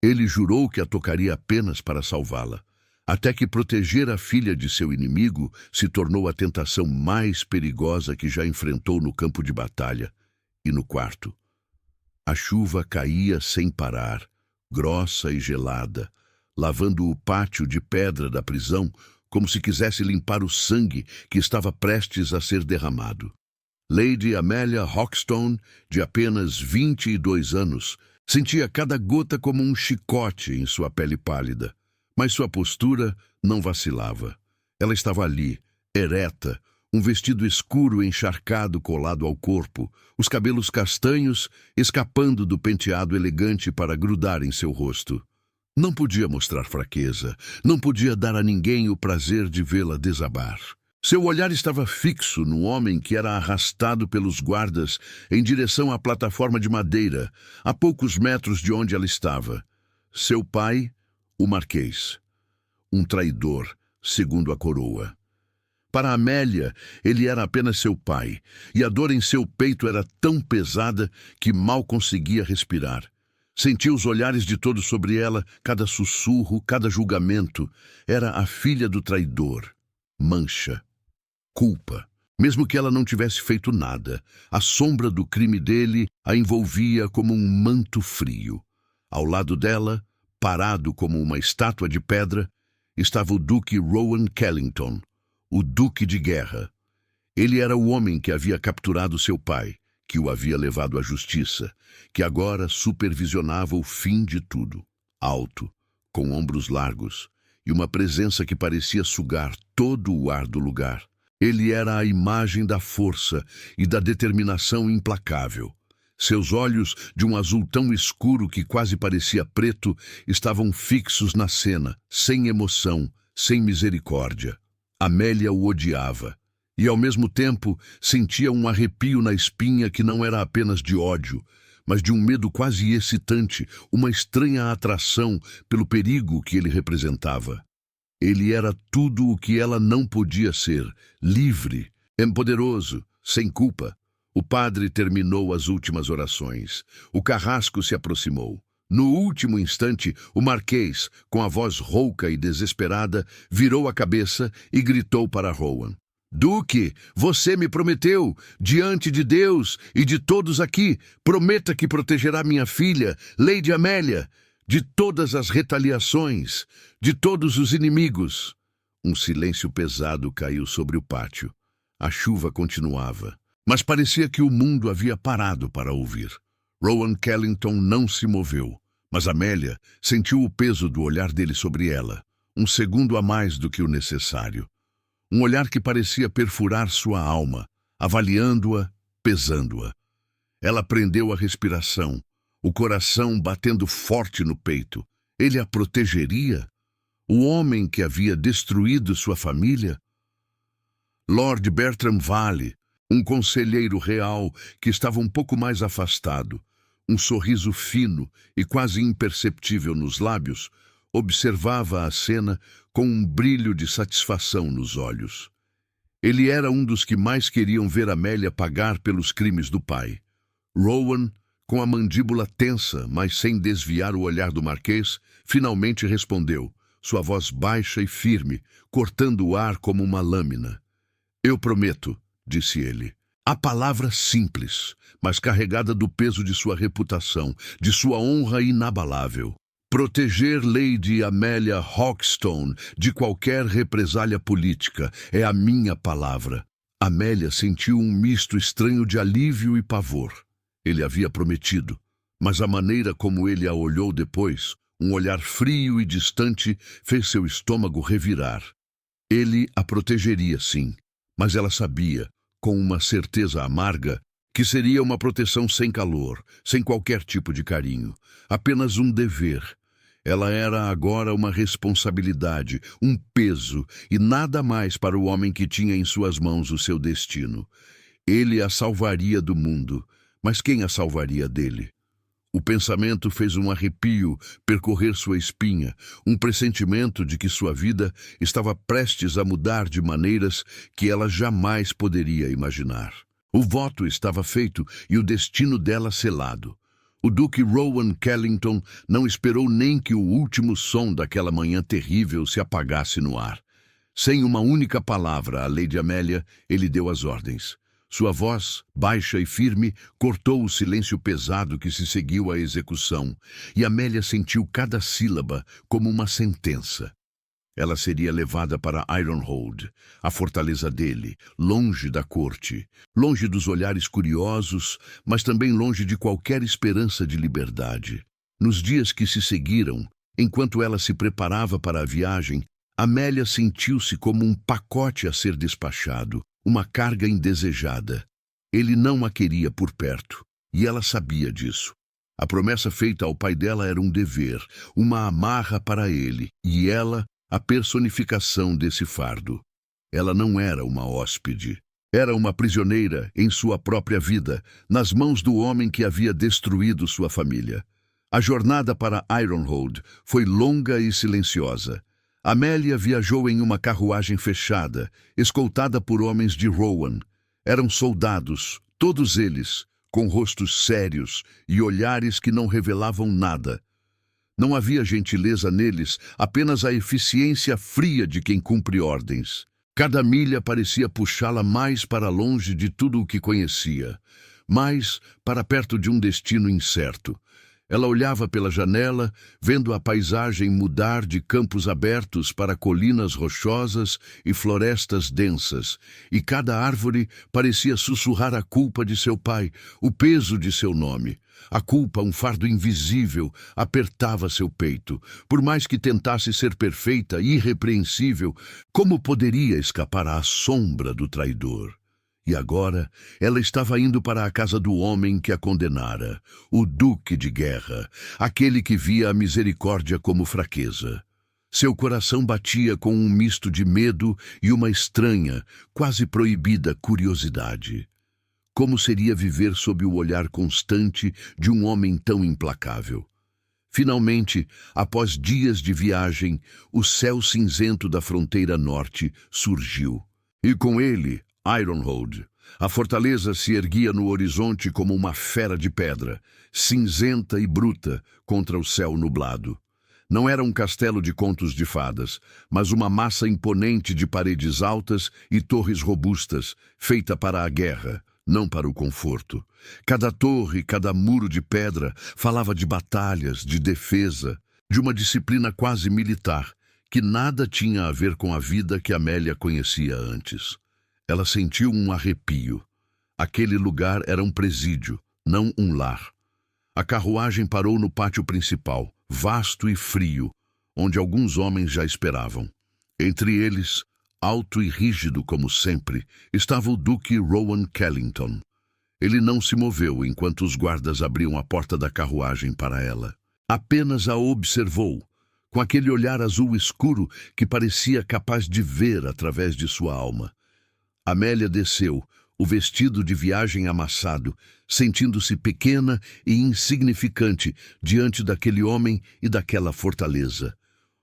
Ele jurou que a tocaria apenas para salvá-la, até que proteger a filha de seu inimigo se tornou a tentação mais perigosa que já enfrentou no campo de batalha e no quarto. A chuva caía sem parar, grossa e gelada, lavando o pátio de pedra da prisão como se quisesse limpar o sangue que estava prestes a ser derramado. Lady Amelia Hawkstone, de apenas 22 anos, sentia cada gota como um chicote em sua pele pálida, mas sua postura não vacilava. Ela estava ali, ereta, um vestido escuro encharcado colado ao corpo, os cabelos castanhos escapando do penteado elegante para grudar em seu rosto. Não podia mostrar fraqueza, não podia dar a ninguém o prazer de vê-la desabar. Seu olhar estava fixo no homem que era arrastado pelos guardas em direção à plataforma de madeira, a poucos metros de onde ela estava. Seu pai, o Marquês. Um traidor, segundo a coroa. Para Amélia, ele era apenas seu pai, e a dor em seu peito era tão pesada que mal conseguia respirar. Sentia os olhares de todos sobre ela, cada sussurro, cada julgamento. Era a filha do traidor. Mancha. Culpa. Mesmo que ela não tivesse feito nada, a sombra do crime dele a envolvia como um manto frio. Ao lado dela, parado como uma estátua de pedra, estava o Duque Rowan Kellington, o Duque de Guerra. Ele era o homem que havia capturado seu pai, que o havia levado à justiça, que agora supervisionava o fim de tudo. Alto, com ombros largos, e uma presença que parecia sugar todo o ar do lugar. Ele era a imagem da força e da determinação implacável. Seus olhos, de um azul tão escuro que quase parecia preto, estavam fixos na cena, sem emoção, sem misericórdia. Amélia o odiava, e ao mesmo tempo sentia um arrepio na espinha que não era apenas de ódio, mas de um medo quase excitante, uma estranha atração pelo perigo que ele representava. Ele era tudo o que ela não podia ser, livre, poderoso, sem culpa. O padre terminou as últimas orações. O carrasco se aproximou. No último instante, o Marquês, com a voz rouca e desesperada, virou a cabeça e gritou para Rowan. Duque, você me prometeu, diante de Deus e de todos aqui, prometa que protegerá minha filha, Lady Amélia, de todas as retaliações, de todos os inimigos. Um silêncio pesado caiu sobre o pátio. A chuva continuava, mas parecia que o mundo havia parado para ouvir. Rowan Kellington não se moveu, mas Amélia sentiu o peso do olhar dele sobre ela, um segundo a mais do que o necessário. Um olhar que parecia perfurar sua alma, avaliando-a, pesando-a. Ela prendeu a respiração, o coração batendo forte no peito. Ele a protegeria? O homem que havia destruído sua família? Lord Bertram Vale, um conselheiro real que estava um pouco mais afastado, um sorriso fino e quase imperceptível nos lábios, observava a cena com um brilho de satisfação nos olhos. Ele era um dos que mais queriam ver Amélia pagar pelos crimes do pai. Rowan, com a mandíbula tensa, mas sem desviar o olhar do Marquês, finalmente respondeu, sua voz baixa e firme, cortando o ar como uma lâmina. Eu prometo, disse ele. A palavra simples, mas carregada do peso de sua reputação, de sua honra inabalável. Proteger Lady Amelia Hawkstone de qualquer represália política é a minha palavra. Amélia sentiu um misto estranho de alívio e pavor. Ele havia prometido, mas a maneira como ele a olhou depois, um olhar frio e distante, fez seu estômago revirar. Ele a protegeria, sim, mas ela sabia, com uma certeza amarga, que seria uma proteção sem calor, sem qualquer tipo de carinho, apenas um dever. Ela era agora uma responsabilidade, um peso, e nada mais para o homem que tinha em suas mãos o seu destino. Ele a salvaria do mundo, mas quem a salvaria dele? O pensamento fez um arrepio percorrer sua espinha, um pressentimento de que sua vida estava prestes a mudar de maneiras que ela jamais poderia imaginar. O voto estava feito e o destino dela selado. O Duque Rowan Kellington não esperou nem que o último som daquela manhã terrível se apagasse no ar. Sem uma única palavra à Lady Amélia, ele deu as ordens. Sua voz, baixa e firme, cortou o silêncio pesado que se seguiu à execução, e Amélia sentiu cada sílaba como uma sentença. Ela seria levada para Ironhold, a fortaleza dele, longe da corte, longe dos olhares curiosos, mas também longe de qualquer esperança de liberdade. Nos dias que se seguiram, enquanto ela se preparava para a viagem, Amélia sentiu-se como um pacote a ser despachado, uma carga indesejada. Ele não a queria por perto, e ela sabia disso. A promessa feita ao pai dela era um dever, uma amarra para ele, e ela, a personificação desse fardo. Ela não era uma hóspede. Era uma prisioneira em sua própria vida, nas mãos do homem que havia destruído sua família. A jornada para Ironhold foi longa e silenciosa. Amélia viajou em uma carruagem fechada, escoltada por homens de Rowan. Eram soldados, todos eles, com rostos sérios e olhares que não revelavam nada. Não havia gentileza neles, apenas a eficiência fria de quem cumpre ordens. Cada milha parecia puxá-la mais para longe de tudo o que conhecia, mais para perto de um destino incerto. Ela olhava pela janela, vendo a paisagem mudar de campos abertos para colinas rochosas e florestas densas, e cada árvore parecia sussurrar a culpa de seu pai, o peso de seu nome. A culpa, um fardo invisível, apertava seu peito. Por mais que tentasse ser perfeita, irrepreensível, como poderia escapar à sombra do traidor? E agora, ela estava indo para a casa do homem que a condenara, o Duque de Guerra, aquele que via a misericórdia como fraqueza. Seu coração batia com um misto de medo e uma estranha, quase proibida curiosidade. Como seria viver sob o olhar constante de um homem tão implacável? Finalmente, após dias de viagem, o céu cinzento da fronteira norte surgiu. E com ele, Ironhold. A fortaleza se erguia no horizonte como uma fera de pedra, cinzenta e bruta contra o céu nublado. Não era um castelo de contos de fadas, mas uma massa imponente de paredes altas e torres robustas, feita para a guerra, não para o conforto. Cada torre, cada muro de pedra falava de batalhas, de defesa, de uma disciplina quase militar, que nada tinha a ver com a vida que Amélia conhecia antes. Ela sentiu um arrepio. Aquele lugar era um presídio, não um lar. A carruagem parou no pátio principal, vasto e frio, onde alguns homens já esperavam. Entre eles, alto e rígido como sempre, estava o Duque Rowan Kellington. Ele não se moveu enquanto os guardas abriam a porta da carruagem para ela. Apenas a observou, com aquele olhar azul escuro que parecia capaz de ver através de sua alma. Amélia desceu, o vestido de viagem amassado, sentindo-se pequena e insignificante diante daquele homem e daquela fortaleza.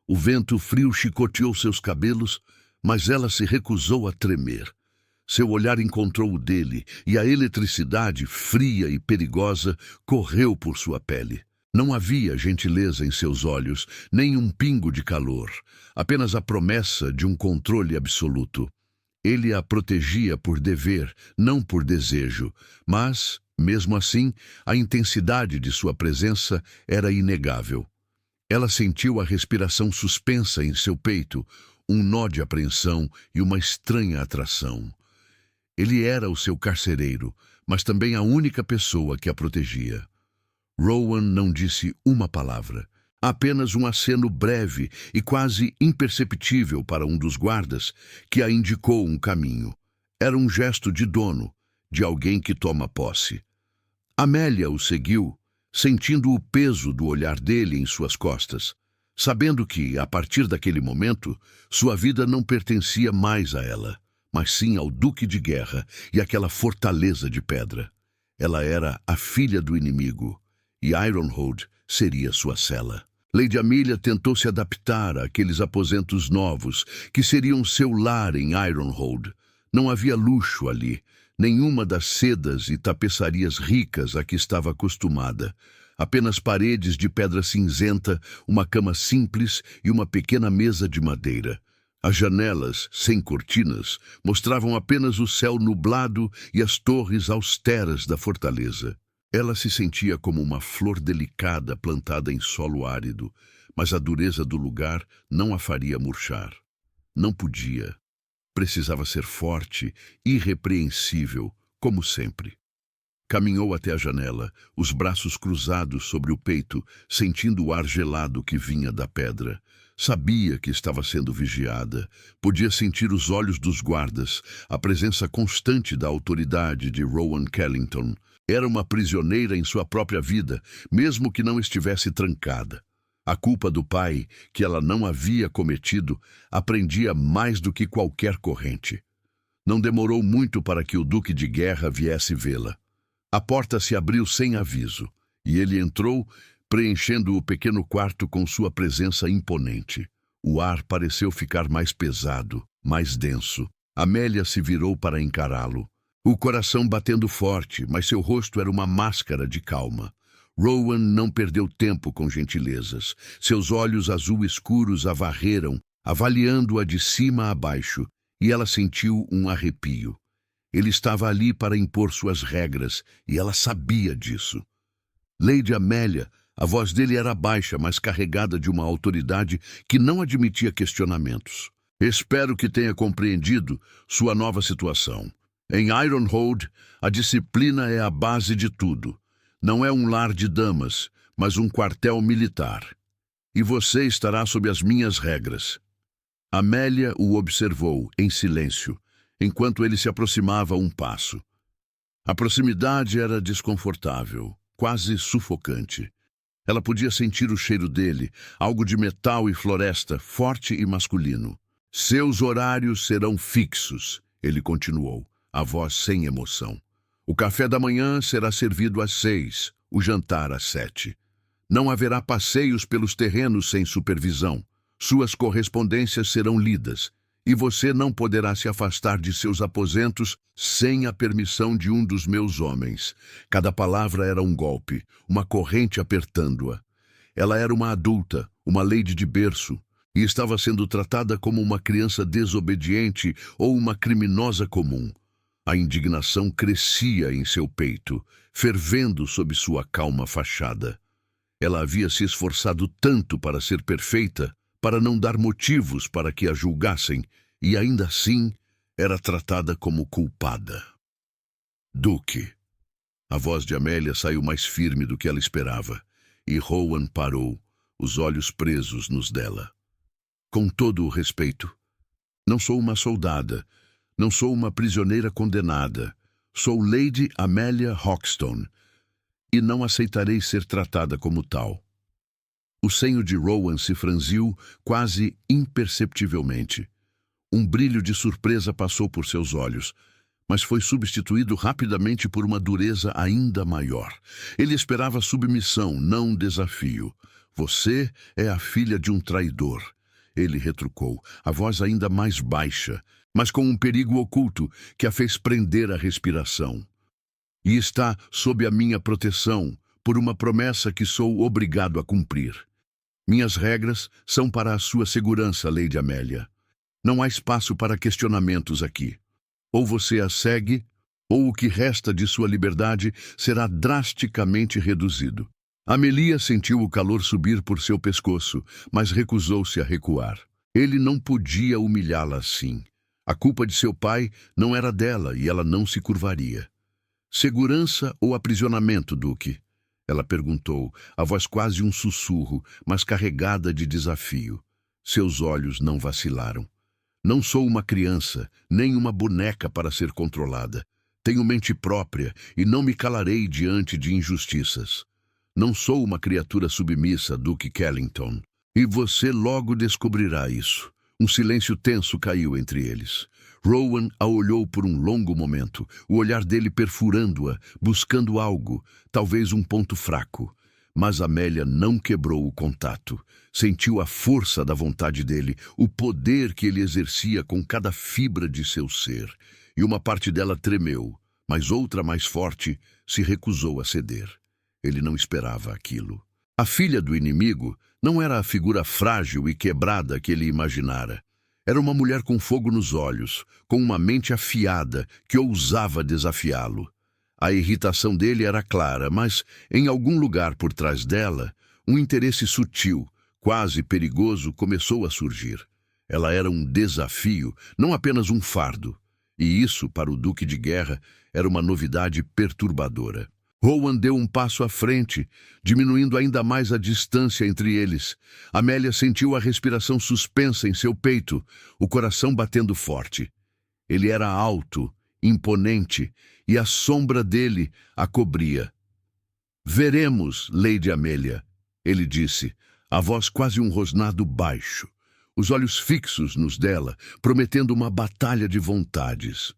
O vento frio chicoteou seus cabelos, mas ela se recusou a tremer. Seu olhar encontrou o dele, e a eletricidade, fria e perigosa, correu por sua pele. Não havia gentileza em seus olhos, nem um pingo de calor, apenas a promessa de um controle absoluto. Ele a protegia por dever, não por desejo, mas, mesmo assim, a intensidade de sua presença era inegável. Ela sentiu a respiração suspensa em seu peito, um nó de apreensão e uma estranha atração. Ele era o seu carcereiro, mas também a única pessoa que a protegia. Rowan não disse uma palavra. Apenas um aceno breve e quase imperceptível para um dos guardas que a indicou um caminho. Era um gesto de dono, de alguém que toma posse. Amélia o seguiu, sentindo o peso do olhar dele em suas costas, sabendo que, a partir daquele momento, sua vida não pertencia mais a ela, mas sim ao Duque de Guerra e àquela fortaleza de pedra. Ela era a filha do inimigo, e Ironhold seria sua cela. Lady Amelia tentou se adaptar àqueles aposentos novos, que seriam seu lar em Ironhold. Não havia luxo ali, nenhuma das sedas e tapeçarias ricas a que estava acostumada. Apenas paredes de pedra cinzenta, uma cama simples e uma pequena mesa de madeira. As janelas, sem cortinas, mostravam apenas o céu nublado e as torres austeras da fortaleza. Ela se sentia como uma flor delicada plantada em solo árido, mas a dureza do lugar não a faria murchar. Não podia. Precisava ser forte, irrepreensível, como sempre. Caminhou até a janela, os braços cruzados sobre o peito, sentindo o ar gelado que vinha da pedra. Sabia que estava sendo vigiada. Podia sentir os olhos dos guardas, a presença constante da autoridade de Rowan Kellington. Era uma prisioneira em sua própria vida, mesmo que não estivesse trancada. A culpa do pai, que ela não havia cometido, aprendia mais do que qualquer corrente. Não demorou muito para que o Duque de Guerra viesse vê-la. A porta se abriu sem aviso, e ele entrou, preenchendo o pequeno quarto com sua presença imponente. O ar pareceu ficar mais pesado, mais denso. Amélia se virou para encará-lo. O coração batendo forte, mas seu rosto era uma máscara de calma. Rowan não perdeu tempo com gentilezas. Seus olhos azul escuros a varreram, avaliando-a de cima a baixo, e ela sentiu um arrepio. Ele estava ali para impor suas regras, e ela sabia disso. Lady Amélia, a voz dele era baixa, mas carregada de uma autoridade que não admitia questionamentos. Espero que tenha compreendido sua nova situação. Em Ironhold, a disciplina é a base de tudo. Não é um lar de damas, mas um quartel militar. E você estará sob as minhas regras. Amélia o observou, em silêncio, enquanto ele se aproximava um passo. A proximidade era desconfortável, quase sufocante. Ela podia sentir o cheiro dele, algo de metal e floresta, forte e masculino. Seus horários serão fixos, ele continuou, a voz sem emoção. O café da manhã será servido às 6, o jantar às 7. Não haverá passeios pelos terrenos sem supervisão. Suas correspondências serão lidas, e você não poderá se afastar de seus aposentos sem a permissão de um dos meus homens. Cada palavra era um golpe, uma corrente apertando-a. Ela era uma adulta, uma lady de berço, e estava sendo tratada como uma criança desobediente ou uma criminosa comum. A indignação crescia em seu peito, fervendo sob sua calma fachada. Ela havia se esforçado tanto para ser perfeita, para não dar motivos para que a julgassem, e ainda assim era tratada como culpada. Duque. A voz de Amélia saiu mais firme do que ela esperava, e Rowan parou, os olhos presos nos dela. Com todo o respeito, não sou uma soldada, não sou uma prisioneira condenada, sou Lady Amélia Hoxton, e não aceitarei ser tratada como tal. O senho de Rowan se franziu quase imperceptivelmente. Um brilho de surpresa passou por seus olhos, mas foi substituído rapidamente por uma dureza ainda maior. Ele esperava submissão, não desafio. Você é a filha de um traidor, ele retrucou, a voz ainda mais baixa, mas com um perigo oculto que a fez prender a respiração. E está sob a minha proteção, por uma promessa que sou obrigado a cumprir. Minhas regras são para a sua segurança, Lady Amélia. Não há espaço para questionamentos aqui. Ou você a segue, ou o que resta de sua liberdade será drasticamente reduzido. Amelia sentiu o calor subir por seu pescoço, mas recusou-se a recuar. Ele não podia humilhá-la assim. A culpa de seu pai não era dela e ela não se curvaria. Segurança ou aprisionamento, Duque? Ela perguntou, a voz quase um sussurro, mas carregada de desafio. Seus olhos não vacilaram. Não sou uma criança, nem uma boneca para ser controlada. Tenho mente própria e não me calarei diante de injustiças. Não sou uma criatura submissa, Duque Kellington. E você logo descobrirá isso. Um silêncio tenso caiu entre eles. Rowan a olhou por um longo momento, o olhar dele perfurando-a, buscando algo, talvez um ponto fraco. Mas Amélia não quebrou o contato. Sentiu a força da vontade dele, o poder que ele exercia com cada fibra de seu ser. E uma parte dela tremeu, mas outra mais forte se recusou a ceder. Ele não esperava aquilo. A filha do inimigo não era a figura frágil e quebrada que ele imaginara. Era uma mulher com fogo nos olhos, com uma mente afiada que ousava desafiá-lo. A irritação dele era clara, mas, em algum lugar por trás dela, um interesse sutil, quase perigoso, começou a surgir. Ela era um desafio, não apenas um fardo. E isso, para o Duque de Guerra, era uma novidade perturbadora. Rowan deu um passo à frente, diminuindo ainda mais a distância entre eles. Amélia sentiu a respiração suspensa em seu peito, o coração batendo forte. Ele era alto, imponente, e a sombra dele a cobria. "Veremos, Lady Amélia", ele disse, a voz quase um rosnado baixo, os olhos fixos nos dela, prometendo uma batalha de vontades.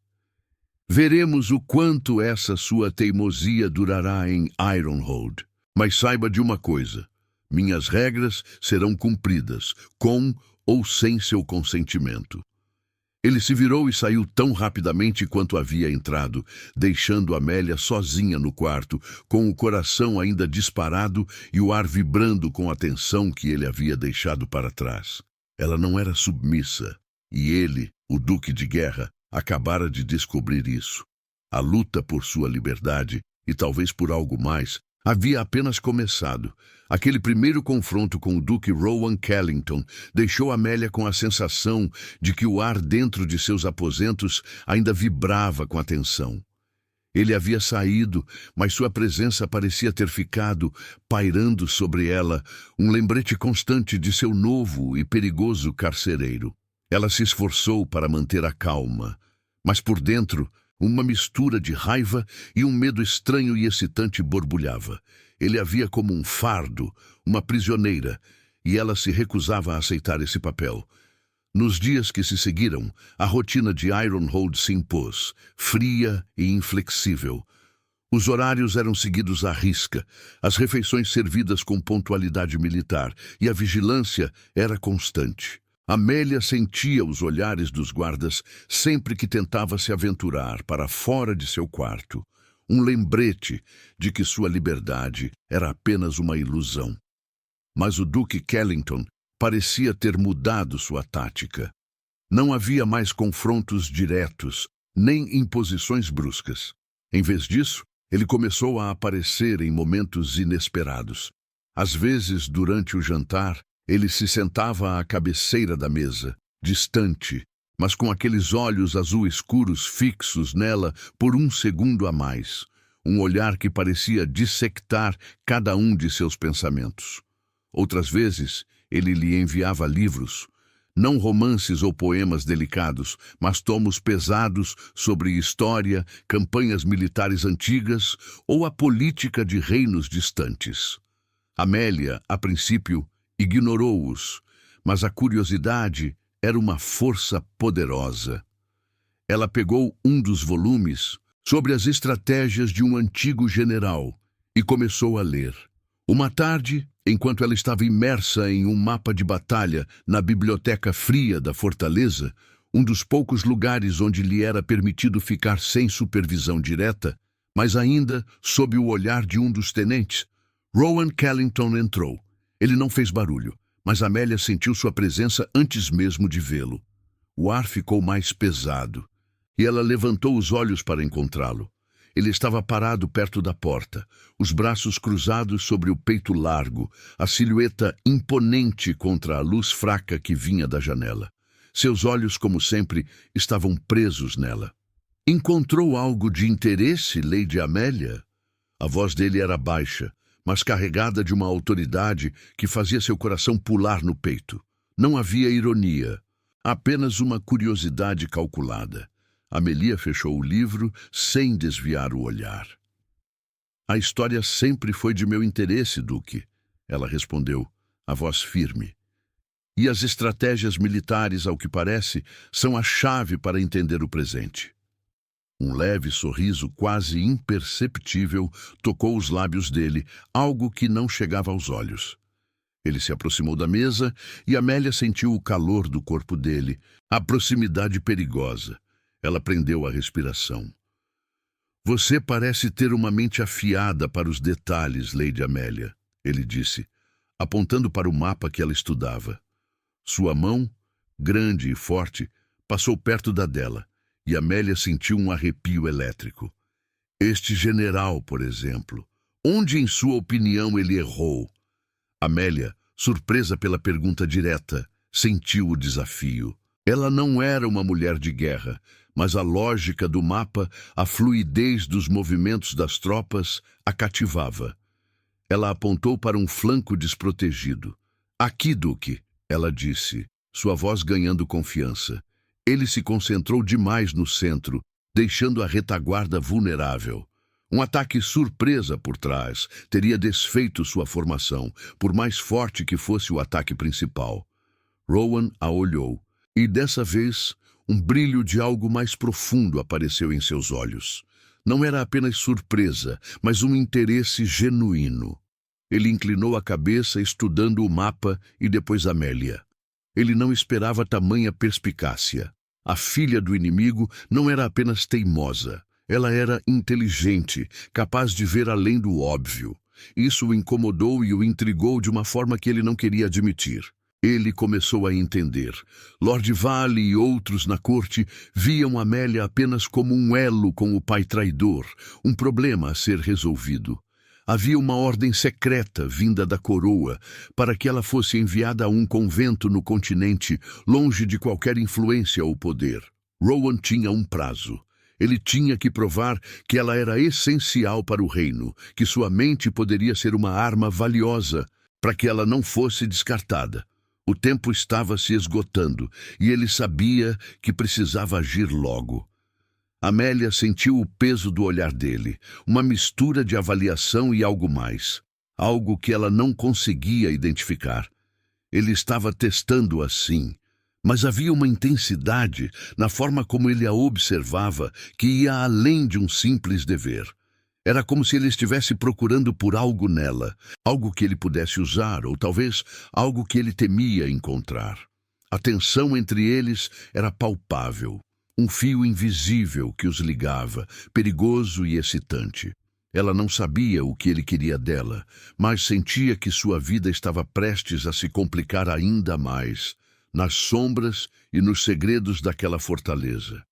"Veremos o quanto essa sua teimosia durará em Ironhold. Mas saiba de uma coisa, minhas regras serão cumpridas, com ou sem seu consentimento." Ele se virou e saiu tão rapidamente quanto havia entrado, deixando Amélia sozinha no quarto, com o coração ainda disparado e o ar vibrando com a tensão que ele havia deixado para trás. Ela não era submissa, e ele, o Duque de Guerra, acabara de descobrir isso. A luta por sua liberdade, e talvez por algo mais, havia apenas começado. Aquele primeiro confronto com o Duque Rowan Kellington deixou Amélia com a sensação de que o ar dentro de seus aposentos ainda vibrava com a tensão. Ele havia saído, mas sua presença parecia ter ficado, pairando sobre ela, um lembrete constante de seu novo e perigoso carcereiro. Ela se esforçou para manter a calma, mas por dentro, uma mistura de raiva e um medo estranho e excitante borbulhava. Ele a via como um fardo, uma prisioneira, e ela se recusava a aceitar esse papel. Nos dias que se seguiram, a rotina de Ironhold se impôs, fria e inflexível. Os horários eram seguidos à risca, as refeições servidas com pontualidade militar, e a vigilância era constante. Amélia sentia os olhares dos guardas sempre que tentava se aventurar para fora de seu quarto, um lembrete de que sua liberdade era apenas uma ilusão. Mas o Duque Kellington parecia ter mudado sua tática. Não havia mais confrontos diretos, nem imposições bruscas. Em vez disso, ele começou a aparecer em momentos inesperados. Às vezes, durante o jantar, ele se sentava à cabeceira da mesa, distante, mas com aqueles olhos azul escuros fixos nela por um segundo a mais, um olhar que parecia dissectar cada um de seus pensamentos. Outras vezes, ele lhe enviava livros, não romances ou poemas delicados, mas tomos pesados sobre história, campanhas militares antigas ou a política de reinos distantes. Amélia, a princípio, ignorou-os, mas a curiosidade era uma força poderosa. Ela pegou um dos volumes sobre as estratégias de um antigo general e começou a ler. Uma tarde, enquanto ela estava imersa em um mapa de batalha na biblioteca fria da fortaleza, um dos poucos lugares onde lhe era permitido ficar sem supervisão direta, mas ainda sob o olhar de um dos tenentes, Rowan Kellington entrou. Ele não fez barulho, mas Amélia sentiu sua presença antes mesmo de vê-lo. O ar ficou mais pesado, e ela levantou os olhos para encontrá-lo. Ele estava parado perto da porta, os braços cruzados sobre o peito largo, a silhueta imponente contra a luz fraca que vinha da janela. Seus olhos, como sempre, estavam presos nela. "Encontrou algo de interesse, Lady Amélia?" A voz dele era baixa, mas carregada de uma autoridade que fazia seu coração pular no peito. Não havia ironia, apenas uma curiosidade calculada. Amélia fechou o livro sem desviar o olhar. "A história sempre foi de meu interesse, Duque", ela respondeu, a voz firme. "E as estratégias militares, ao que parece, são a chave para entender o presente." Um leve sorriso quase imperceptível tocou os lábios dele, algo que não chegava aos olhos. Ele se aproximou da mesa e Amélia sentiu o calor do corpo dele, a proximidade perigosa. Ela prendeu a respiração. Você parece ter uma mente afiada para os detalhes, Lady Amélia, ele disse, apontando para o mapa que ela estudava. Sua mão, grande e forte, passou perto da dela, e Amélia sentiu um arrepio elétrico. Este general, por exemplo, onde em sua opinião ele errou? Amélia, surpresa pela pergunta direta, sentiu o desafio. Ela não era uma mulher de guerra, mas a lógica do mapa, a fluidez dos movimentos das tropas, a cativava. Ela apontou para um flanco desprotegido. Aqui, Duque, ela disse, sua voz ganhando confiança. Ele se concentrou demais no centro, deixando a retaguarda vulnerável. Um ataque surpresa por trás teria desfeito sua formação, por mais forte que fosse o ataque principal. Rowan a olhou, e dessa vez um brilho de algo mais profundo apareceu em seus olhos. Não era apenas surpresa, mas um interesse genuíno. Ele inclinou a cabeça, estudando o mapa e depois Amélia. Ele não esperava tamanha perspicácia. A filha do inimigo não era apenas teimosa. Ela era inteligente, capaz de ver além do óbvio. Isso o incomodou e o intrigou de uma forma que ele não queria admitir. Ele começou a entender. Lord Vale e outros na corte viam Amélia apenas como um elo com o pai traidor, um problema a ser resolvido. Havia uma ordem secreta vinda da coroa para que ela fosse enviada a um convento no continente, longe de qualquer influência ou poder. Rowan tinha um prazo. Ele tinha que provar que ela era essencial para o reino, que sua mente poderia ser uma arma valiosa, para que ela não fosse descartada. O tempo estava se esgotando, e ele sabia que precisava agir logo. Amélia sentiu o peso do olhar dele, uma mistura de avaliação e algo mais, algo que ela não conseguia identificar. Ele estava testando assim, mas havia uma intensidade na forma como ele a observava que ia além de um simples dever. Era como se ele estivesse procurando por algo nela, algo que ele pudesse usar, ou talvez algo que ele temia encontrar. A tensão entre eles era palpável, um fio invisível que os ligava, perigoso e excitante. Ela não sabia o que ele queria dela, mas sentia que sua vida estava prestes a se complicar ainda mais, nas sombras e nos segredos daquela fortaleza.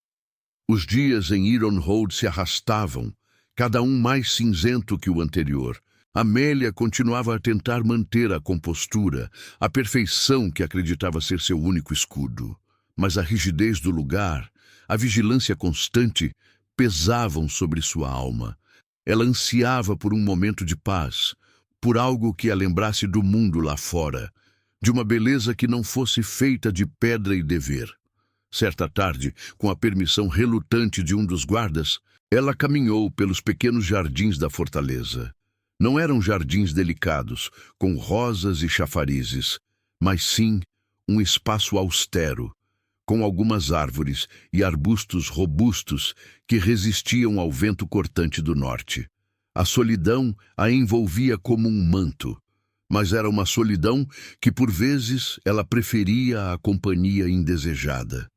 Os dias em Ironhold se arrastavam, cada um mais cinzento que o anterior. Amélia continuava a tentar manter a compostura, a perfeição que acreditava ser seu único escudo. Mas a rigidez do lugar, a vigilância constante, pesavam sobre sua alma. Ela ansiava por um momento de paz, por algo que a lembrasse do mundo lá fora, de uma beleza que não fosse feita de pedra e dever. Certa tarde, com a permissão relutante de um dos guardas, ela caminhou pelos pequenos jardins da fortaleza. Não eram jardins delicados, com rosas e chafarizes, mas sim um espaço austero, com algumas árvores e arbustos robustos que resistiam ao vento cortante do norte. A solidão a envolvia como um manto, mas era uma solidão que, por vezes, ela preferia à companhia indesejada.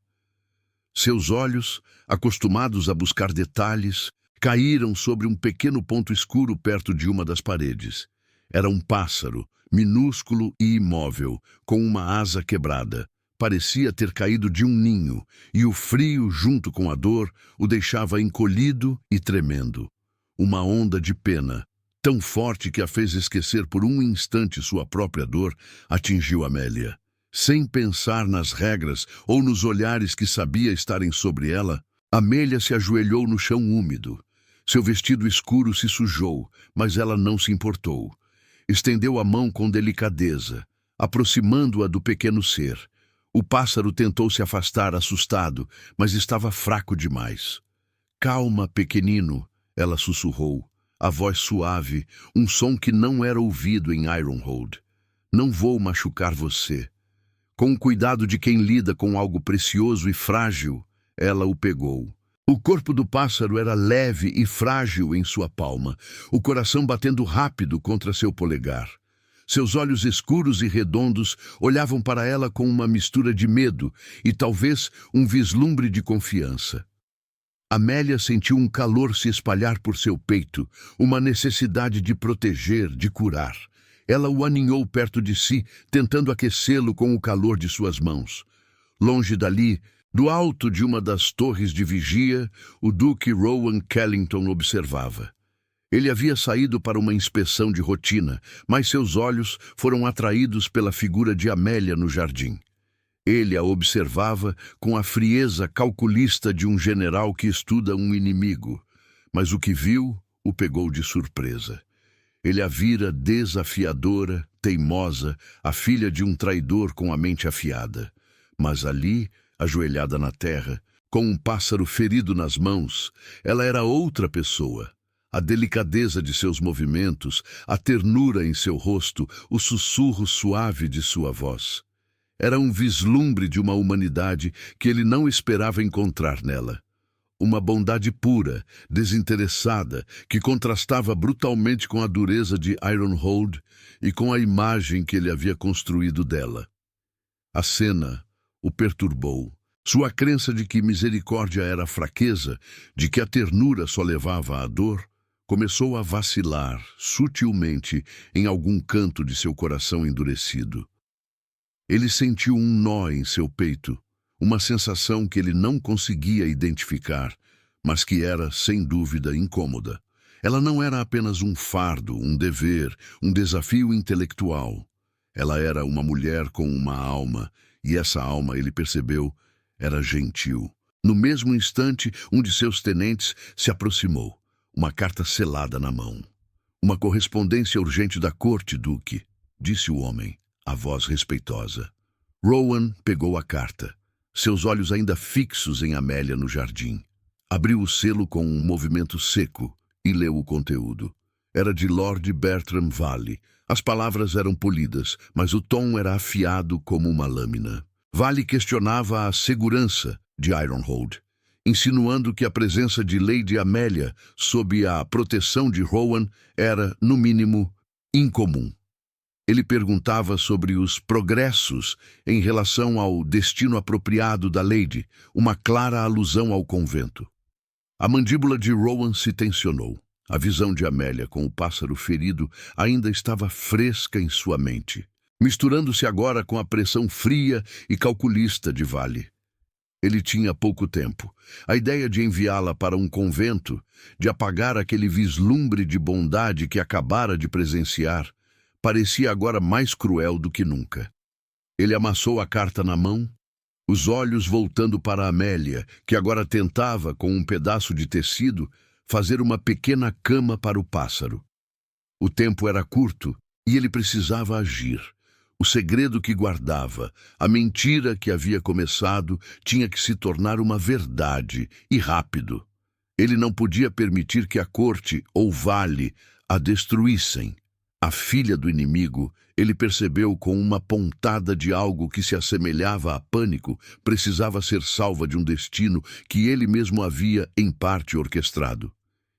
Seus olhos, acostumados a buscar detalhes, caíram sobre um pequeno ponto escuro perto de uma das paredes. Era um pássaro, minúsculo e imóvel, com uma asa quebrada. Parecia ter caído de um ninho, e o frio, junto com a dor, o deixava encolhido e tremendo. Uma onda de pena, tão forte que a fez esquecer por um instante sua própria dor, atingiu Amélia. Sem pensar nas regras ou nos olhares que sabia estarem sobre ela, Amélia se ajoelhou no chão úmido. Seu vestido escuro se sujou, mas ela não se importou. Estendeu a mão com delicadeza, aproximando-a do pequeno ser. O pássaro tentou se afastar, assustado, mas estava fraco demais. "Calma, pequenino", ela sussurrou, a voz suave, um som que não era ouvido em Ironhold. "Não vou machucar você." Com o cuidado de quem lida com algo precioso e frágil, ela o pegou. O corpo do pássaro era leve e frágil em sua palma, o coração batendo rápido contra seu polegar. Seus olhos escuros e redondos olhavam para ela com uma mistura de medo e talvez um vislumbre de confiança. Amélia sentiu um calor se espalhar por seu peito, uma necessidade de proteger, de curar. Ela o aninhou perto de si, tentando aquecê-lo com o calor de suas mãos. Longe dali, do alto de uma das torres de vigia, o Duque Rowan Kellington observava. Ele havia saído para uma inspeção de rotina, mas seus olhos foram atraídos pela figura de Amélia no jardim. Ele a observava com a frieza calculista de um general que estuda um inimigo, mas o que viu o pegou de surpresa. Ele a vira desafiadora, teimosa, a filha de um traidor com a mente afiada. Mas ali, ajoelhada na terra, com um pássaro ferido nas mãos, ela era outra pessoa. A delicadeza de seus movimentos, a ternura em seu rosto, o sussurro suave de sua voz. Era um vislumbre de uma humanidade que ele não esperava encontrar nela. Uma bondade pura, desinteressada, que contrastava brutalmente com a dureza de Ironhold e com a imagem que ele havia construído dela. A cena o perturbou. Sua crença de que misericórdia era fraqueza, de que a ternura só levava à dor, começou a vacilar, sutilmente, em algum canto de seu coração endurecido. Ele sentiu um nó em seu peito, uma sensação que ele não conseguia identificar, mas que era, sem dúvida, incômoda. Ela não era apenas um fardo, um dever, um desafio intelectual. Ela era uma mulher com uma alma, e essa alma, ele percebeu, era gentil. No mesmo instante, um de seus tenentes se aproximou, uma carta selada na mão. Uma correspondência urgente da corte, Duque, disse o homem, a voz respeitosa. Rowan pegou a carta, seus olhos ainda fixos em Amélia no jardim. Abriu o selo com um movimento seco e leu o conteúdo. Era de Lord Bertram Vale. As palavras eram polidas, mas o tom era afiado como uma lâmina. Vale questionava a segurança de Ironhold, insinuando que a presença de Lady Amélia sob a proteção de Rowan era, no mínimo, incomum. Ele perguntava sobre os progressos em relação ao destino apropriado da Lady, uma clara alusão ao convento. A mandíbula de Rowan se tensionou. A visão de Amélia com o pássaro ferido ainda estava fresca em sua mente, misturando-se agora com a pressão fria e calculista de Vale. Ele tinha pouco tempo. A ideia de enviá-la para um convento, de apagar aquele vislumbre de bondade que acabara de presenciar, parecia agora mais cruel do que nunca. Ele amassou a carta na mão, os olhos voltando para Amélia, que agora tentava, com um pedaço de tecido, fazer uma pequena cama para o pássaro. O tempo era curto e ele precisava agir. O segredo que guardava, a mentira que havia começado, tinha que se tornar uma verdade, e rápido. Ele não podia permitir que a corte ou Vale a destruíssem. A filha do inimigo, ele percebeu com uma pontada de algo que se assemelhava a pânico, precisava ser salva de um destino que ele mesmo havia, em parte, orquestrado.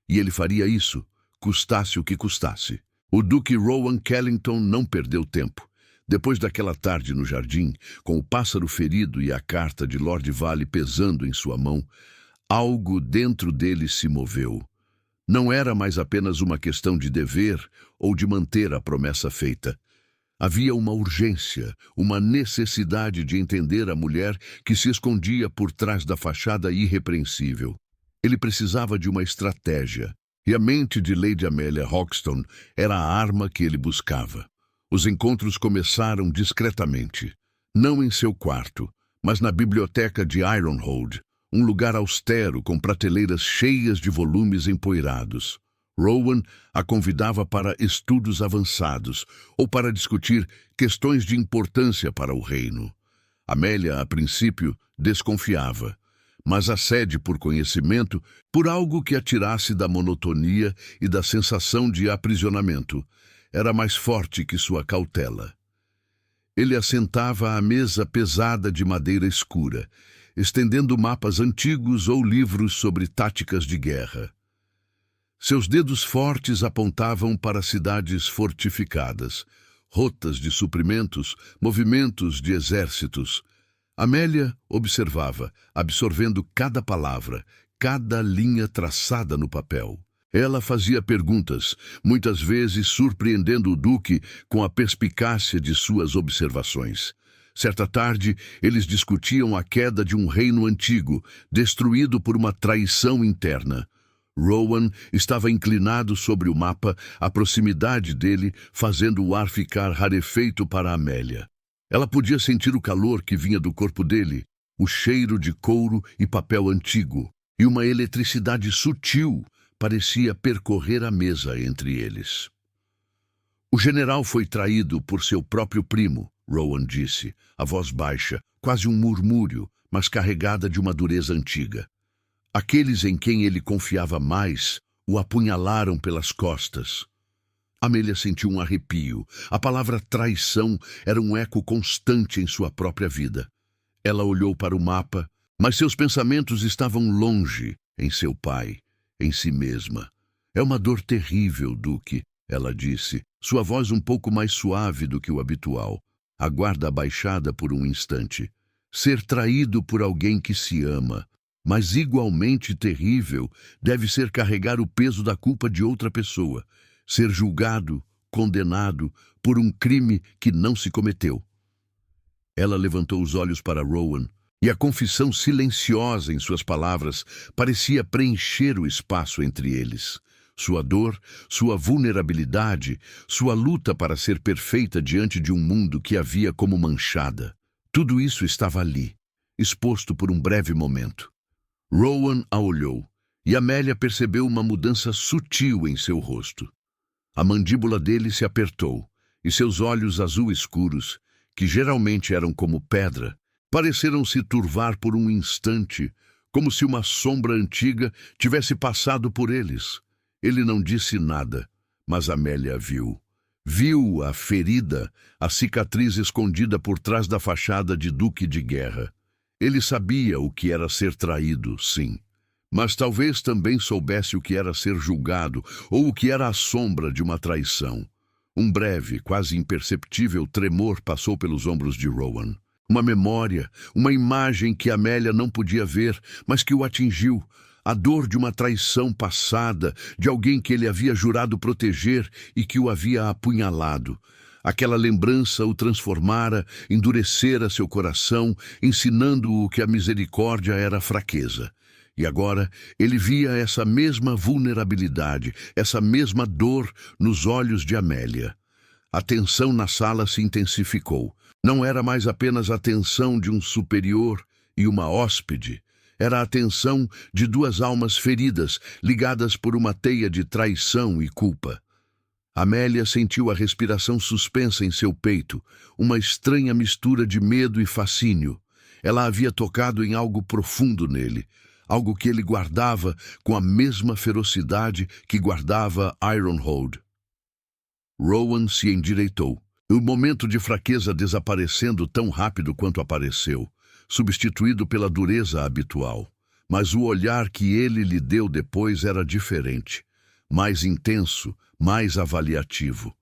E ele faria isso, custasse o que custasse. O Duque Rowan Kellington não perdeu tempo. Depois daquela tarde no jardim, com o pássaro ferido e a carta de Lord Vale pesando em sua mão, algo dentro dele se moveu. Não era mais apenas uma questão de dever ou de manter a promessa feita. Havia uma urgência, uma necessidade de entender a mulher que se escondia por trás da fachada irrepreensível. Ele precisava de uma estratégia, e a mente de Lady Amelia Hoxton era a arma que ele buscava. Os encontros começaram discretamente, não em seu quarto, mas na biblioteca de Ironhold, um lugar austero com prateleiras cheias de volumes empoeirados. Rowan a convidava para estudos avançados ou para discutir questões de importância para o reino. Amélia, a princípio, desconfiava, mas a sede por conhecimento, por algo que a tirasse da monotonia e da sensação de aprisionamento, era mais forte que sua cautela. Ele assentava à mesa pesada de madeira escura, estendendo mapas antigos ou livros sobre táticas de guerra. Seus dedos fortes apontavam para cidades fortificadas, rotas de suprimentos, movimentos de exércitos. Amélia observava, absorvendo cada palavra, cada linha traçada no papel. Ela fazia perguntas, muitas vezes surpreendendo o duque com a perspicácia de suas observações. Certa tarde, eles discutiam a queda de um reino antigo, destruído por uma traição interna. Rowan estava inclinado sobre o mapa, a proximidade dele fazendo o ar ficar rarefeito para Amélia. Ela podia sentir o calor que vinha do corpo dele, o cheiro de couro e papel antigo, e uma eletricidade sutil parecia percorrer a mesa entre eles. O general foi traído por seu próprio primo, Rowan disse, a voz baixa, quase um murmúrio, mas carregada de uma dureza antiga. Aqueles em quem ele confiava mais o apunhalaram pelas costas. Amélia sentiu um arrepio. A palavra traição era um eco constante em sua própria vida. Ela olhou para o mapa, mas seus pensamentos estavam longe, em seu pai, em si mesma. É uma dor terrível, Duque, ela disse, sua voz um pouco mais suave do que o habitual, a guarda abaixada por um instante. Ser traído por alguém que se ama, mas igualmente terrível, deve ser carregar o peso da culpa de outra pessoa, ser julgado, condenado por um crime que não se cometeu. Ela levantou os olhos para Rowan, e a confissão silenciosa em suas palavras parecia preencher o espaço entre eles. Sua dor, sua vulnerabilidade, sua luta para ser perfeita diante de um mundo que a via como manchada. Tudo isso estava ali, exposto por um breve momento. Rowan a olhou, e Amélia percebeu uma mudança sutil em seu rosto. A mandíbula dele se apertou, e seus olhos azul escuros, que geralmente eram como pedra, pareceram se turvar por um instante, como se uma sombra antiga tivesse passado por eles. Ele não disse nada, mas Amélia viu. Viu a ferida, a cicatriz escondida por trás da fachada de duque de guerra. Ele sabia o que era ser traído, sim, mas talvez também soubesse o que era ser julgado ou o que era a sombra de uma traição. Um breve, quase imperceptível tremor passou pelos ombros de Rowan. Uma memória, uma imagem que Amélia não podia ver, mas que o atingiu. A dor de uma traição passada, de alguém que ele havia jurado proteger e que o havia apunhalado. Aquela lembrança o transformara, endurecera seu coração, ensinando-o que a misericórdia era fraqueza. E agora ele via essa mesma vulnerabilidade, essa mesma dor nos olhos de Amélia. A tensão na sala se intensificou. Não era mais apenas a tensão de um superior e uma hóspede. Era a tensão de duas almas feridas, ligadas por uma teia de traição e culpa. Amélia sentiu a respiração suspensa em seu peito, uma estranha mistura de medo e fascínio. Ela havia tocado em algo profundo nele, algo que ele guardava com a mesma ferocidade que guardava Ironhold. Rowan se endireitou, o momento de fraqueza desaparecendo tão rápido quanto apareceu, substituído pela dureza habitual. Mas o olhar que ele lhe deu depois era diferente, mais intenso, mais avaliativo.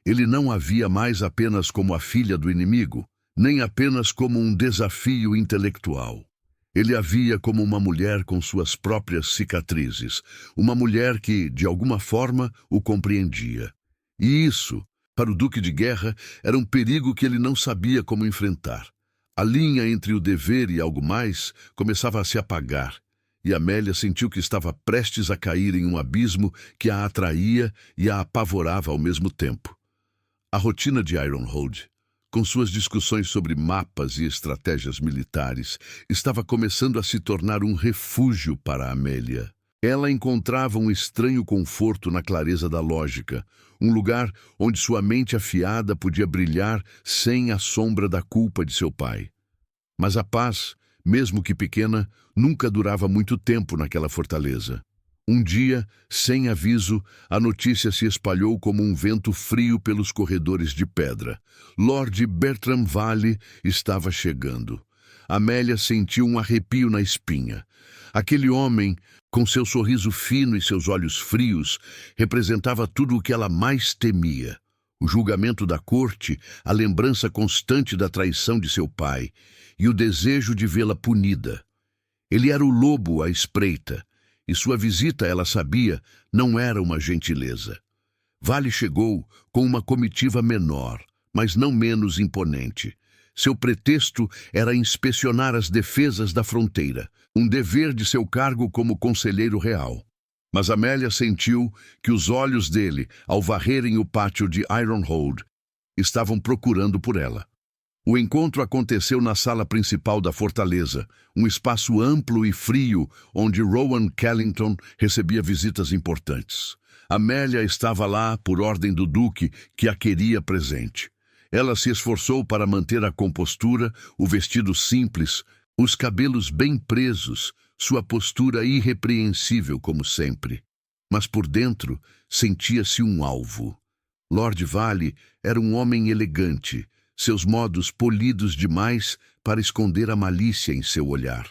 Ele não a via mais apenas como a filha do inimigo, nem apenas como um desafio intelectual. Ele a via como uma mulher com suas próprias cicatrizes, uma mulher que, de alguma forma, o compreendia. E isso, para o Duque de Guerra, era um perigo que ele não sabia como enfrentar. A linha entre o dever e algo mais começava a se apagar, e Amélia sentiu que estava prestes a cair em um abismo que a atraía e a apavorava ao mesmo tempo. A rotina de Ironhold, com suas discussões sobre mapas e estratégias militares, estava começando a se tornar um refúgio para Amélia. Ela encontrava um estranho conforto na clareza da lógica, um lugar onde sua mente afiada podia brilhar sem a sombra da culpa de seu pai. Mas a paz, mesmo que pequena, nunca durava muito tempo naquela fortaleza. Um dia, sem aviso, a notícia se espalhou como um vento frio pelos corredores de pedra. Lord Bertram Vale estava chegando. Amélia sentiu um arrepio na espinha. Aquele homem, com seu sorriso fino e seus olhos frios, representava tudo o que ela mais temia. O julgamento da corte, a lembrança constante da traição de seu pai e o desejo de vê-la punida. Ele era o lobo à espreita, e sua visita, ela sabia, não era uma gentileza. Vale chegou com uma comitiva menor, mas não menos imponente. Seu pretexto era inspecionar as defesas da fronteira, um dever de seu cargo como conselheiro real. Mas Amélia sentiu que os olhos dele, ao varrerem o pátio de Ironhold, estavam procurando por ela. O encontro aconteceu na sala principal da fortaleza, um espaço amplo e frio onde Rowan Kellington recebia visitas importantes. Amélia estava lá por ordem do duque, que a queria presente. Ela se esforçou para manter a compostura, o vestido simples, os cabelos bem presos, sua postura irrepreensível como sempre. Mas por dentro sentia-se um alvo. Lord Vale era um homem elegante, seus modos polidos demais para esconder a malícia em seu olhar.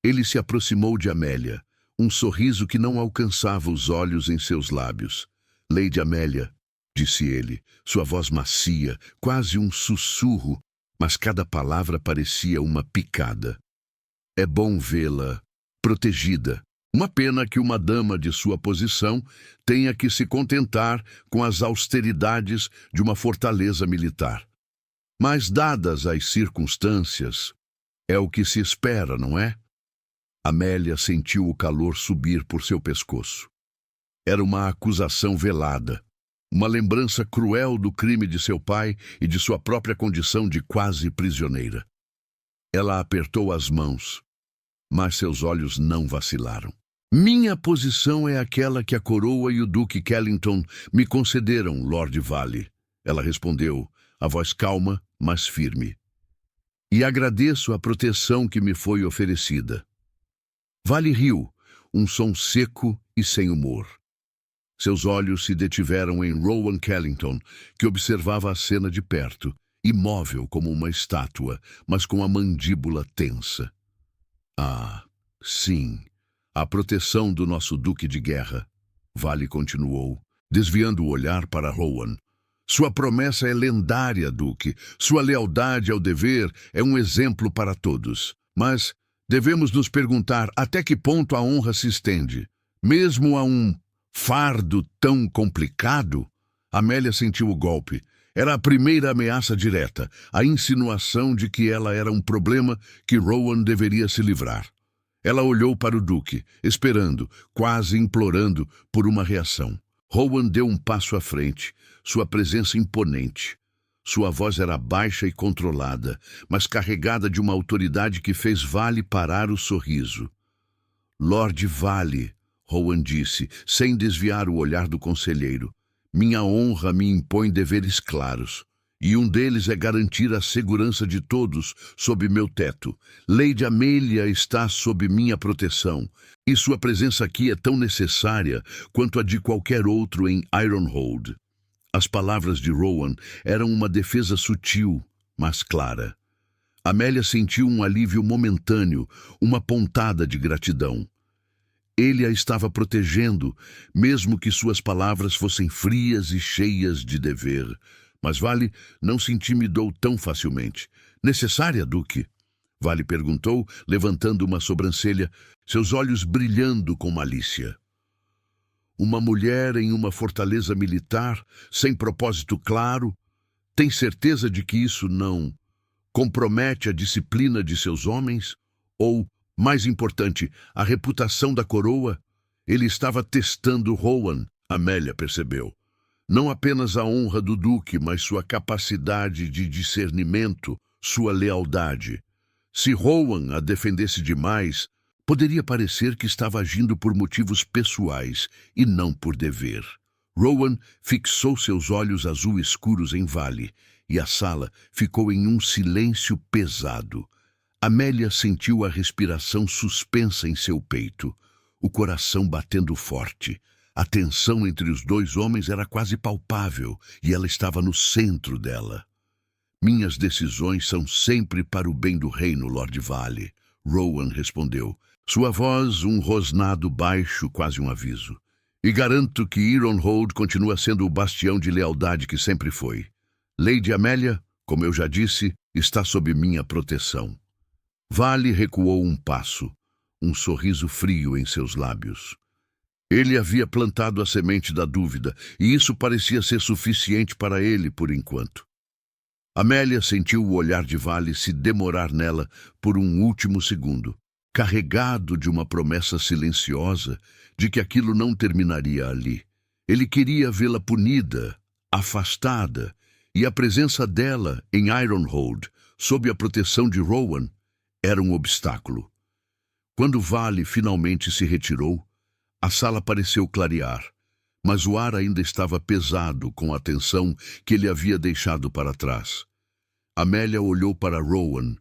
Ele se aproximou de Amélia, um sorriso que não alcançava os olhos em seus lábios. Lady Amélia, disse ele, sua voz macia, quase um sussurro, mas cada palavra parecia uma picada. É bom vê-la protegida. Uma pena que uma dama de sua posição tenha que se contentar com as austeridades de uma fortaleza militar. Mas, dadas as circunstâncias, é o que se espera, não é? Amélia sentiu o calor subir por seu pescoço. Era uma acusação velada, uma lembrança cruel do crime de seu pai e de sua própria condição de quase prisioneira. Ela apertou as mãos, mas seus olhos não vacilaram. Minha posição é aquela que a coroa e o Duque Kellington me concederam, Lord Vale. Ela respondeu, a voz calma, mas firme. E agradeço a proteção que me foi oferecida. Vale riu, um som seco e sem humor. Seus olhos se detiveram em Rowan Kellington, que observava a cena de perto, imóvel como uma estátua, mas com a mandíbula tensa. Ah, sim, a proteção do nosso duque de guerra, Vale continuou, desviando o olhar para Rowan. Sua promessa é lendária, duque. Sua lealdade ao dever é um exemplo para todos. Mas devemos nos perguntar até que ponto a honra se estende. Mesmo a um fardo tão complicado? Amélia sentiu o golpe. Era a primeira ameaça direta, a insinuação de que ela era um problema que Rowan deveria se livrar. Ela olhou para o duque, esperando, quase implorando por uma reação. Rowan deu um passo à frente, sua presença imponente. Sua voz era baixa e controlada, mas carregada de uma autoridade que fez Vale parar o sorriso. Lord Vale, Rowan disse, sem desviar o olhar do conselheiro, minha honra me impõe deveres claros, e um deles é garantir a segurança de todos sob meu teto. Lady Amélia está sob minha proteção, e sua presença aqui é tão necessária quanto a de qualquer outro em Ironhold. As palavras de Rowan eram uma defesa sutil, mas clara. Amélia sentiu um alívio momentâneo, uma pontada de gratidão. Ele a estava protegendo, mesmo que suas palavras fossem frias e cheias de dever. Mas Vale não se intimidou tão facilmente. Necessária, Duque? Vale perguntou, levantando uma sobrancelha, seus olhos brilhando com malícia. Uma mulher em uma fortaleza militar, sem propósito claro, tem certeza de que isso não compromete a disciplina de seus homens? Ou, mais importante, a reputação da coroa? Ele estava testando Rowan, Amélia percebeu. Não apenas a honra do duque, mas sua capacidade de discernimento, sua lealdade. Se Rowan a defendesse demais, poderia parecer que estava agindo por motivos pessoais e não por dever. Rowan fixou seus olhos azul escuros em Vale, e a sala ficou em um silêncio pesado. Amélia sentiu a respiração suspensa em seu peito, o coração batendo forte. A tensão entre os dois homens era quase palpável e ela estava no centro dela. Minhas decisões são sempre para o bem do reino, Lord Vale, Rowan respondeu. Sua voz, um rosnado baixo, quase um aviso. E garanto que Ironhold continua sendo o bastião de lealdade que sempre foi. Lady Amélia, como eu já disse, está sob minha proteção. Vale recuou um passo. um sorriso frio em seus lábios. Ele havia plantado a semente da dúvida, e isso parecia ser suficiente para ele por enquanto. Amélia sentiu o olhar de Vale se demorar nela por um último segundo, carregado de uma promessa silenciosa de que aquilo não terminaria ali. Ele queria vê-la punida, afastada, e a presença dela em Ironhold, sob a proteção de Rowan, era um obstáculo. Quando Vale finalmente se retirou, a sala pareceu clarear, mas o ar ainda estava pesado com a tensão que ele havia deixado para trás. Amélia olhou para Rowan,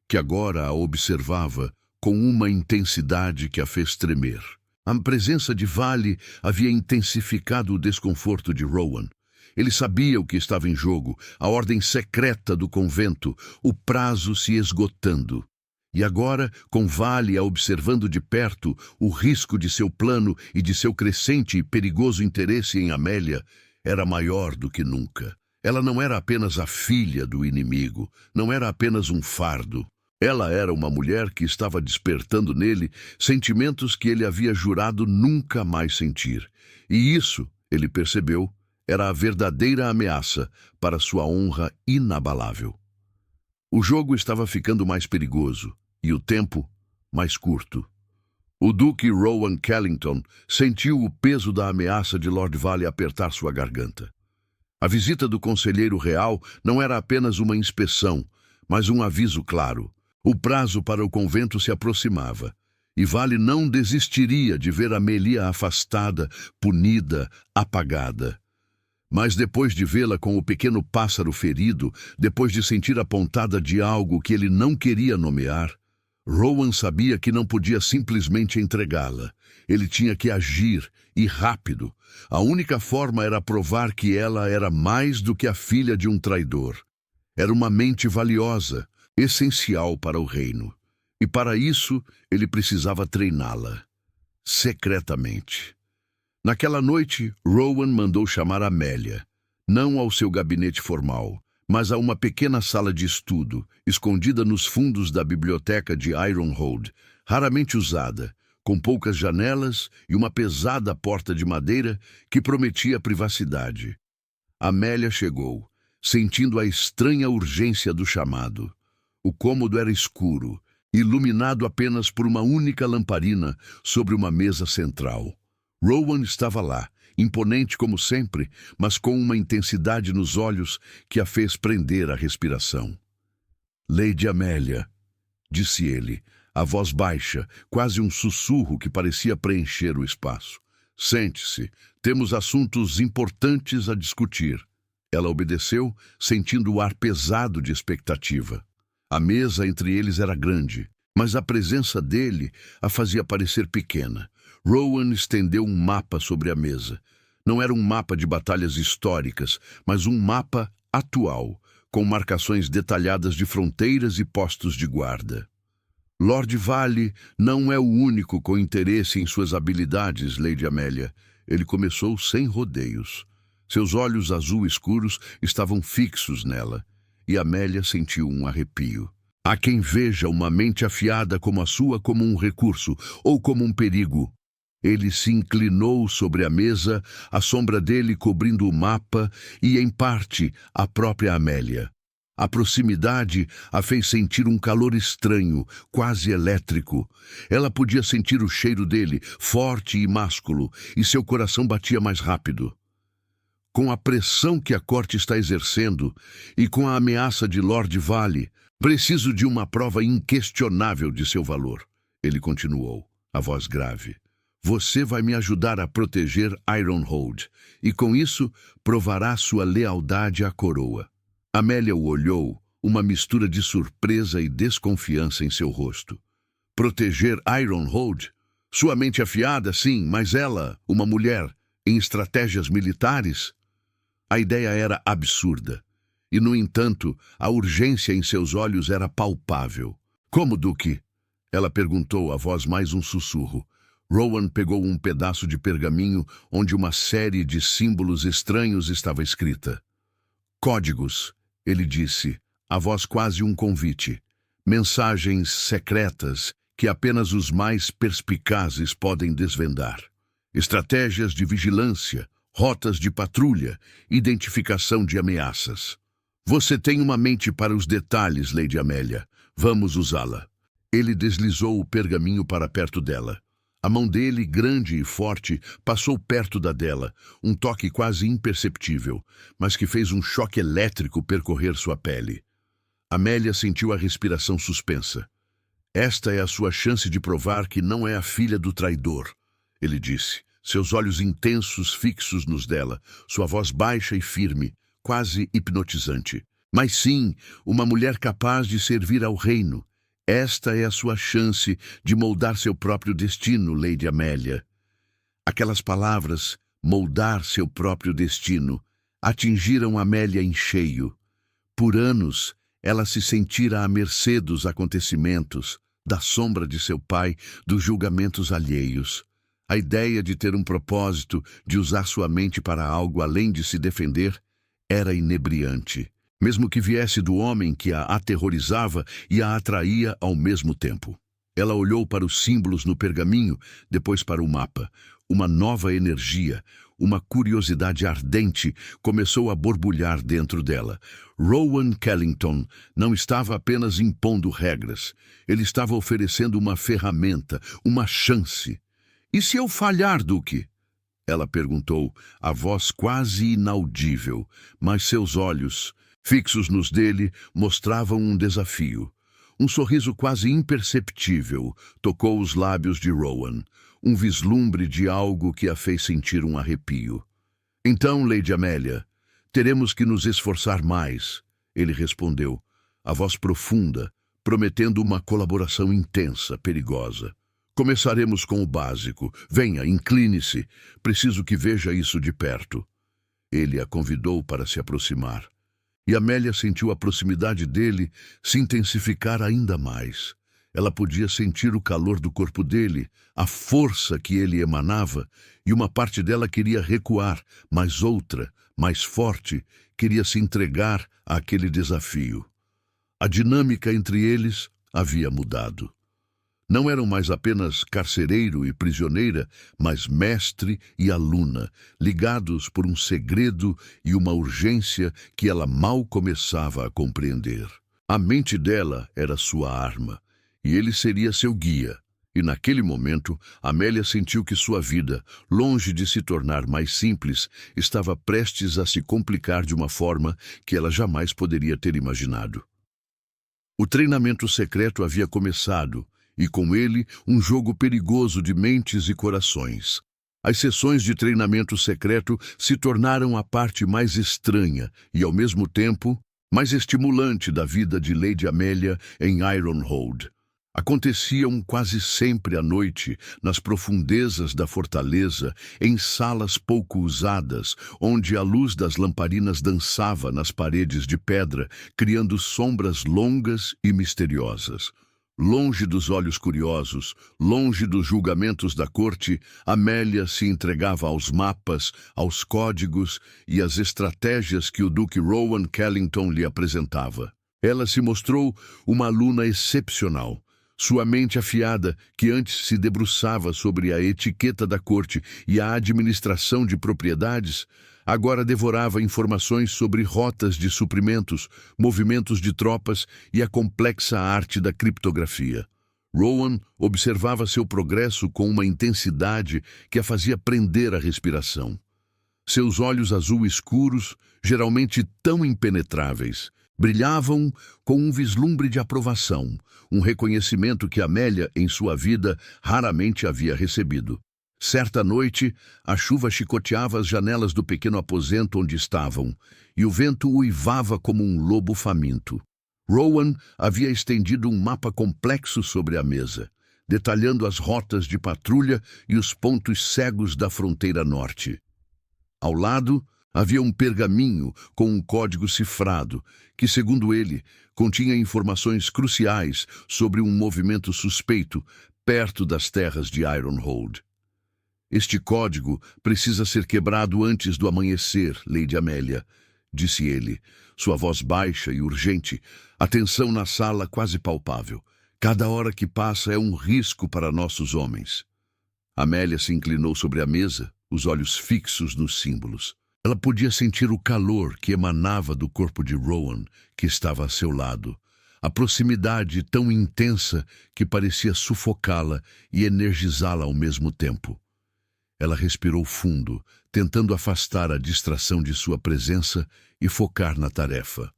que agora a observava com uma intensidade que a fez tremer. A presença de Vale havia intensificado o desconforto de Rowan. Ele sabia o que estava em jogo, a ordem secreta do convento, o prazo se esgotando. E agora, com Vale a observando de perto o risco de seu plano e de seu crescente e perigoso interesse em Amélia, era maior do que nunca. Ela não era apenas a filha do inimigo, não era apenas um fardo. Ela era uma mulher que estava despertando nele sentimentos que ele havia jurado nunca mais sentir. E isso, ele percebeu, era a verdadeira ameaça para sua honra inabalável. O jogo estava ficando mais perigoso e o tempo mais curto. O Duque Rowan Kellington sentiu o peso da ameaça de Lord Vale apertar sua garganta. A visita do conselheiro real não era apenas uma inspeção, mas um aviso claro. O prazo para o convento se aproximava, e Vale não desistiria de ver Amelia afastada, punida, apagada. Mas depois de vê-la com o pequeno pássaro ferido, depois de sentir a pontada de algo que ele não queria nomear, Rowan sabia que não podia simplesmente entregá-la. Ele tinha que agir, e rápido. A única forma era provar que ela era mais do que a filha de um traidor. Era uma mente valiosa, essencial para o reino. E para isso, ele precisava treiná-la. Secretamente. Naquela noite, Rowan mandou chamar Amélia, não ao seu gabinete formal, mas a uma pequena sala de estudo, escondida nos fundos da biblioteca de Ironhold, raramente usada, com poucas janelas e uma pesada porta de madeira que prometia privacidade. Amélia chegou, sentindo a estranha urgência do chamado. O cômodo era escuro, iluminado apenas por uma única lamparina sobre uma mesa central. Rowan estava lá, imponente como sempre, mas com uma intensidade nos olhos que a fez prender a respiração. "Lady Amélia", disse ele, a voz baixa, quase um sussurro que parecia preencher o espaço. "Sente-se, temos assuntos importantes a discutir." Ela obedeceu, sentindo o ar pesado de expectativa. A mesa entre eles era grande, mas a presença dele a fazia parecer pequena. Rowan estendeu um mapa sobre a mesa. Não era um mapa de batalhas históricas, mas um mapa atual, com marcações detalhadas de fronteiras e postos de guarda. "Lord Vale não é o único com interesse em suas habilidades, Lady Amélia." Ele começou sem rodeios. Seus olhos azul escuros estavam fixos nela, e Amélia sentiu um arrepio. Há quem veja uma mente afiada como a sua como um recurso ou como um perigo. Ele se inclinou sobre a mesa, a sombra dele cobrindo o mapa e, em parte, a própria Amélia. A proximidade a fez sentir um calor estranho, quase elétrico. Ela podia sentir o cheiro dele, forte e másculo, e seu coração batia mais rápido. Com a pressão que a corte está exercendo e com a ameaça de Lord Vale, preciso de uma prova inquestionável de seu valor. Ele continuou, a voz grave. "Você vai me ajudar a proteger Ironhold, e com isso provará sua lealdade à coroa." Amélia o olhou, uma mistura de surpresa e desconfiança em seu rosto. Proteger Ironhold? Sua mente afiada, sim, mas ela, uma mulher, em estratégias militares? A ideia era absurda. E, no entanto, a urgência em seus olhos era palpável. "Como, Duque?" Ela perguntou, a voz mais um sussurro. Rowan pegou um pedaço de pergaminho onde uma série de símbolos estranhos estava escrita. "Códigos", ele disse, a voz quase um convite. "Mensagens secretas que apenas os mais perspicazes podem desvendar. Estratégias de vigilância, rotas de patrulha, identificação de ameaças. Você tem uma mente para os detalhes, Lady Amélia. Vamos usá-la. Ele deslizou o pergaminho para perto dela. A mão dele, grande e forte, passou perto da dela, um toque quase imperceptível, mas que fez um choque elétrico percorrer sua pele. Amélia sentiu a respiração suspensa. Esta é a sua chance de provar que não é a filha do traidor, ele disse, seus olhos intensos fixos nos dela, sua voz baixa e firme, quase hipnotizante. Mas sim, uma mulher capaz de servir ao reino. Esta é a sua chance de moldar seu próprio destino, Lady Amélia. Aquelas palavras, moldar seu próprio destino, atingiram Amélia em cheio. Por anos, ela se sentira à mercê dos acontecimentos, da sombra de seu pai, dos julgamentos alheios. A ideia de ter um propósito, de usar sua mente para algo além de se defender, era inebriante. Mesmo que viesse do homem que a aterrorizava e a atraía ao mesmo tempo. Ela olhou para os símbolos no pergaminho, depois para o mapa. Uma nova energia, uma curiosidade ardente começou a borbulhar dentro dela. Rowan Kellington não estava apenas impondo regras. Ele estava oferecendo uma ferramenta, uma chance. E se eu falhar, Duque? Ela perguntou, a voz quase inaudível, mas seus olhos, fixos nos dele, mostravam um desafio. Um sorriso quase imperceptível tocou os lábios de Rowan, um vislumbre de algo que a fez sentir um arrepio. Então, Lady Amélia, teremos que nos esforçar mais, ele respondeu, a voz profunda, prometendo uma colaboração intensa, perigosa. Começaremos com o básico. Venha, incline-se. Preciso que veja isso de perto. Ele a convidou para se aproximar. E Amélia sentiu a proximidade dele se intensificar ainda mais. Ela podia sentir o calor do corpo dele, a força que ele emanava, e uma parte dela queria recuar, mas outra, mais forte, queria se entregar àquele desafio. A dinâmica entre eles havia mudado. Não eram mais apenas carcereiro e prisioneira, mas mestre e aluna, ligados por um segredo e uma urgência que ela mal começava a compreender. A mente dela era sua arma, e ele seria seu guia. E naquele momento, Amélia sentiu que sua vida, longe de se tornar mais simples, estava prestes a se complicar de uma forma que ela jamais poderia ter imaginado. O treinamento secreto havia começado, e com ele um jogo perigoso de mentes e corações. As sessões de treinamento secreto se tornaram a parte mais estranha e, ao mesmo tempo, mais estimulante da vida de Lady Amélia em Ironhold. Aconteciam quase sempre à noite, nas profundezas da fortaleza, em salas pouco usadas, onde a luz das lamparinas dançava nas paredes de pedra, criando sombras longas e misteriosas. Longe dos olhos curiosos, longe dos julgamentos da corte, Amélia se entregava aos mapas, aos códigos e às estratégias que o Duque Rowan Kellington lhe apresentava. Ela se mostrou uma aluna excepcional. Sua mente afiada, que antes se debruçava sobre a etiqueta da corte e a administração de propriedades, agora devorava informações sobre rotas de suprimentos, movimentos de tropas e a complexa arte da criptografia. Rowan observava seu progresso com uma intensidade que a fazia prender a respiração. Seus olhos azul escuros, geralmente tão impenetráveis, brilhavam com um vislumbre de aprovação, um reconhecimento que Amélia, em sua vida, raramente havia recebido. Certa noite, a chuva chicoteava as janelas do pequeno aposento onde estavam, e o vento uivava como um lobo faminto. Rowan havia estendido um mapa complexo sobre a mesa, detalhando as rotas de patrulha e os pontos cegos da fronteira norte. Ao lado, havia um pergaminho com um código cifrado, que, segundo ele, continha informações cruciais sobre um movimento suspeito perto das terras de Ironhold. Este código precisa ser quebrado antes do amanhecer, Lady Amélia, disse ele, sua voz baixa e urgente, a tensão na sala quase palpável. Cada hora que passa é um risco para nossos homens. Amélia se inclinou sobre a mesa, os olhos fixos nos símbolos. Ela podia sentir o calor que emanava do corpo de Rowan, que estava a seu lado. A proximidade tão intensa que parecia sufocá-la e energizá-la ao mesmo tempo. Ela respirou fundo, tentando afastar a distração de sua presença e focar na tarefa.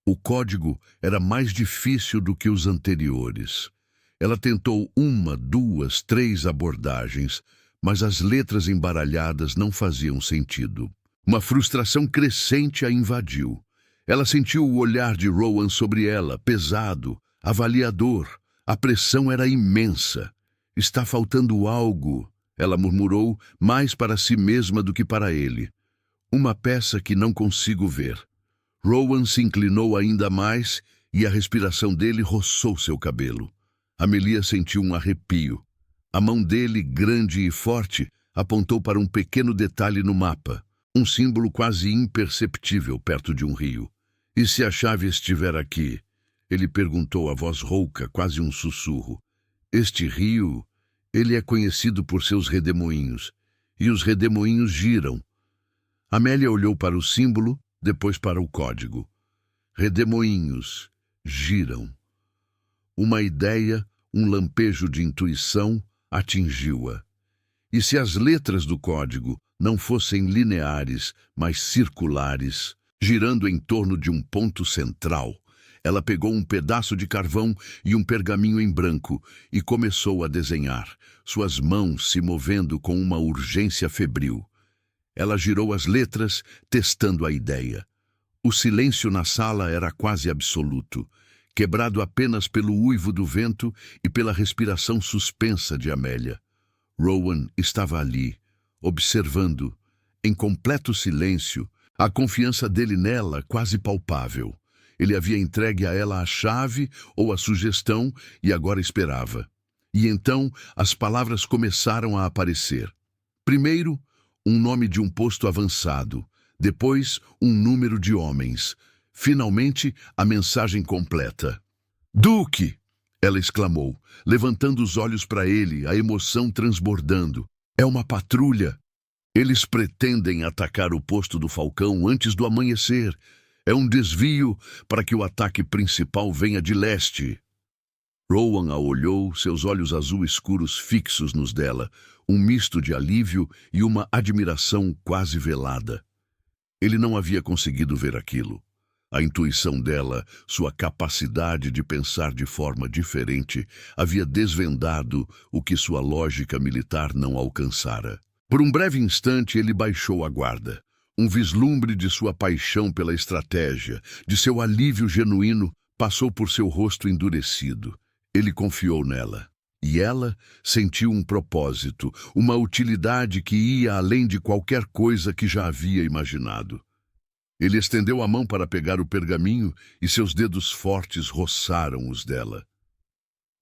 O código era mais difícil do que os anteriores. Ela tentou 1, 2, 3 abordagens, mas as letras embaralhadas não faziam sentido. Uma frustração crescente a invadiu. Ela sentiu o olhar de Rowan sobre ela, pesado, avaliador. A pressão era imensa. Está faltando algo, ela murmurou, mais para si mesma do que para ele. Uma peça que não consigo ver. Rowan se inclinou ainda mais e a respiração dele roçou seu cabelo. Amelia sentiu um arrepio. A mão dele, grande e forte, apontou para um pequeno detalhe no mapa, um símbolo quase imperceptível perto de um rio. E se a chave estiver aqui? Ele perguntou a voz rouca, quase um sussurro. Este rio, ele é conhecido por seus redemoinhos, e os redemoinhos giram. Amélia olhou para o símbolo, depois para o código. Redemoinhos giram. Uma ideia, um lampejo de intuição, atingiu-a. E se as letras do código não fossem lineares, mas circulares, girando em torno de um ponto central? Ela pegou um pedaço de carvão e um pergaminho em branco e começou a desenhar, suas mãos se movendo com uma urgência febril. Ela girou as letras, testando a ideia. O silêncio na sala era quase absoluto, quebrado apenas pelo uivo do vento e pela respiração suspensa de Amélia. Rowan estava ali, observando, em completo silêncio, a confiança dele nela quase palpável. Ele havia entregue a ela a chave ou a sugestão e agora esperava. E então as palavras começaram a aparecer. Primeiro, um nome de um posto avançado. Depois, um número de homens. Finalmente, a mensagem completa. "Duque!" ela exclamou, levantando os olhos para ele, a emoção transbordando. "É uma patrulha. Eles pretendem atacar o posto do Falcão antes do amanhecer. É um desvio para que o ataque principal venha de leste." Rowan a olhou, seus olhos azul escuros fixos nos dela, um misto de alívio e uma admiração quase velada. Ele não havia conseguido ver aquilo. A intuição dela, sua capacidade de pensar de forma diferente, havia desvendado o que sua lógica militar não alcançara. Por um breve instante ele baixou a guarda. Um vislumbre de sua paixão pela estratégia, de seu alívio genuíno, passou por seu rosto endurecido. Ele confiou nela. E ela sentiu um propósito, uma utilidade que ia além de qualquer coisa que já havia imaginado. Ele estendeu a mão para pegar o pergaminho e seus dedos fortes roçaram os dela.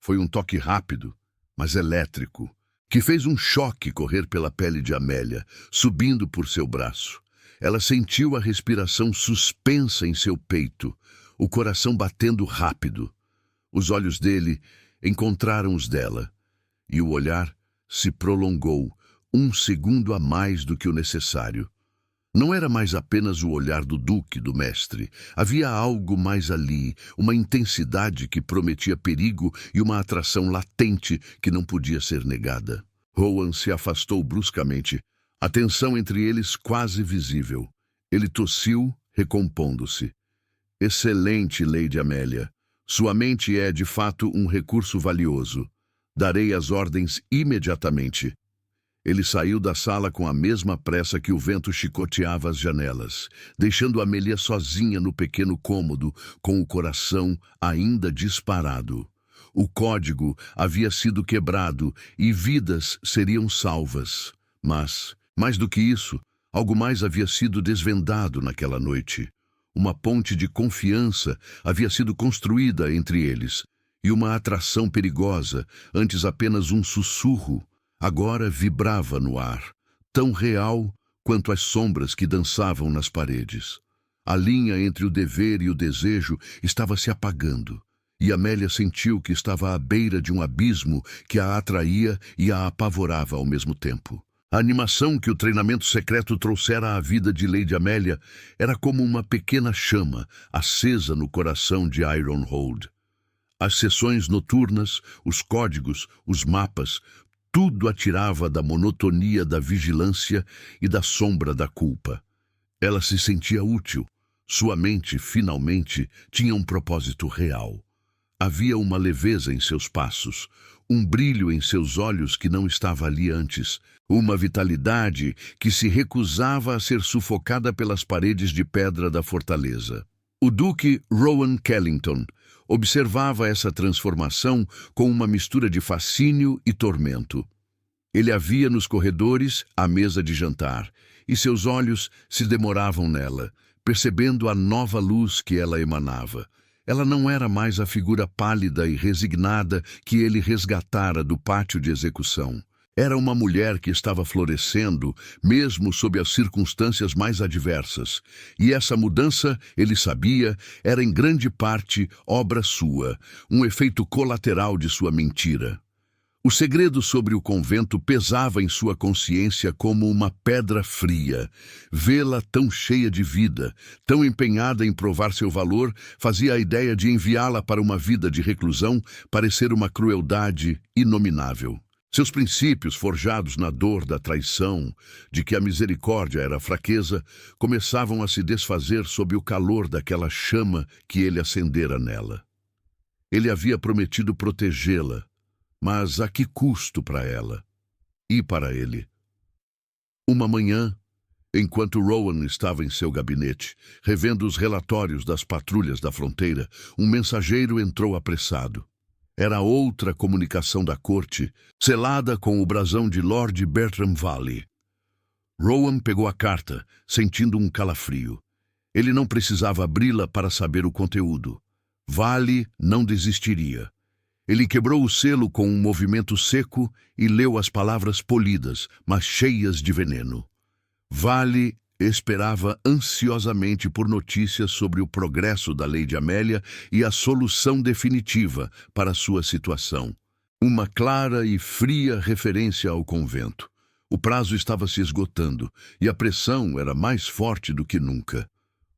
Foi um toque rápido, mas elétrico, que fez um choque correr pela pele de Amélia, subindo por seu braço. Ela sentiu a respiração suspensa em seu peito, o coração batendo rápido. Os olhos dele encontraram os dela, e o olhar se prolongou, 1 segundo a mais do que o necessário. Não era mais apenas o olhar do Duque, do mestre. Havia algo mais ali, uma intensidade que prometia perigo e uma atração latente que não podia ser negada. Rowan se afastou bruscamente, a tensão entre eles quase visível. Ele tossiu, recompondo-se. "Excelente, Lady Amélia. Sua mente é, de fato, um recurso valioso. Darei as ordens imediatamente." Ele saiu da sala com a mesma pressa que o vento chicoteava as janelas, deixando Amélia sozinha no pequeno cômodo, com o coração ainda disparado. O código havia sido quebrado e vidas seriam salvas. Mas, mais do que isso, algo mais havia sido desvendado naquela noite. Uma ponte de confiança havia sido construída entre eles, e uma atração perigosa, antes apenas um sussurro, agora vibrava no ar, tão real quanto as sombras que dançavam nas paredes. A linha entre o dever e o desejo estava se apagando, e Amélia sentiu que estava à beira de um abismo que a atraía e a apavorava ao mesmo tempo. A animação que o treinamento secreto trouxera à vida de Lady Amélia era como uma pequena chama acesa no coração de Ironhold. As sessões noturnas, os códigos, os mapas, tudo a tirava da monotonia da vigilância e da sombra da culpa. Ela se sentia útil. Sua mente, finalmente, tinha um propósito real. Havia uma leveza em seus passos, um brilho em seus olhos que não estava ali antes, uma vitalidade que se recusava a ser sufocada pelas paredes de pedra da fortaleza. O Duque Rowan Kellington observava essa transformação com uma mistura de fascínio e tormento. Ele a via nos corredores, à mesa de jantar, e seus olhos se demoravam nela, percebendo a nova luz que ela emanava. Ela não era mais a figura pálida e resignada que ele resgatara do pátio de execução. Era uma mulher que estava florescendo, mesmo sob as circunstâncias mais adversas. E essa mudança, ele sabia, era em grande parte obra sua, um efeito colateral de sua mentira. O segredo sobre o convento pesava em sua consciência como uma pedra fria. Vê-la tão cheia de vida, tão empenhada em provar seu valor, fazia a ideia de enviá-la para uma vida de reclusão parecer uma crueldade inominável. Seus princípios, forjados na dor da traição, de que a misericórdia era fraqueza, começavam a se desfazer sob o calor daquela chama que ele acendera nela. Ele havia prometido protegê-la, mas a que custo para ela? E para ele? Uma manhã, enquanto Rowan estava em seu gabinete, revendo os relatórios das patrulhas da fronteira, um mensageiro entrou apressado. Era outra comunicação da corte, selada com o brasão de Lord Bertram Valley. Rowan pegou a carta, sentindo um calafrio. Ele não precisava abri-la para saber o conteúdo. Valley não desistiria. Ele quebrou o selo com um movimento seco e leu as palavras polidas, mas cheias de veneno. Valley esperava ansiosamente por notícias sobre o progresso da Lady Amélia e a solução definitiva para sua situação. Uma clara e fria referência ao convento. O prazo estava se esgotando e a pressão era mais forte do que nunca.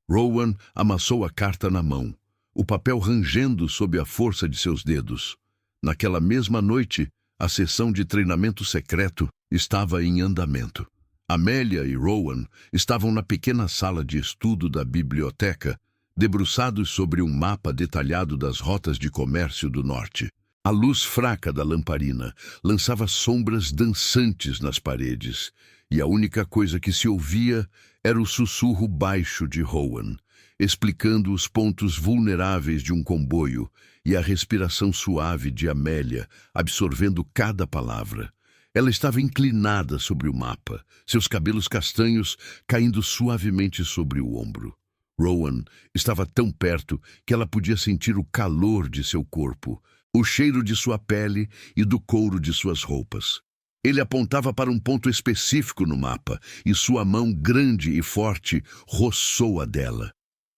Rowan amassou a carta na mão, o papel rangendo sob a força de seus dedos. Naquela mesma noite, a sessão de treinamento secreto estava em andamento. Amélia e Rowan estavam na pequena sala de estudo da biblioteca, debruçados sobre um mapa detalhado das rotas de comércio do norte. A luz fraca da lamparina lançava sombras dançantes nas paredes, e a única coisa que se ouvia era o sussurro baixo de Rowan, explicando os pontos vulneráveis de um comboio e a respiração suave de Amélia, absorvendo cada palavra. Ela estava inclinada sobre o mapa, seus cabelos castanhos caindo suavemente sobre o ombro. Rowan estava tão perto que ela podia sentir o calor de seu corpo, o cheiro de sua pele e do couro de suas roupas. Ele apontava para um ponto específico no mapa, e sua mão grande e forte roçou a dela.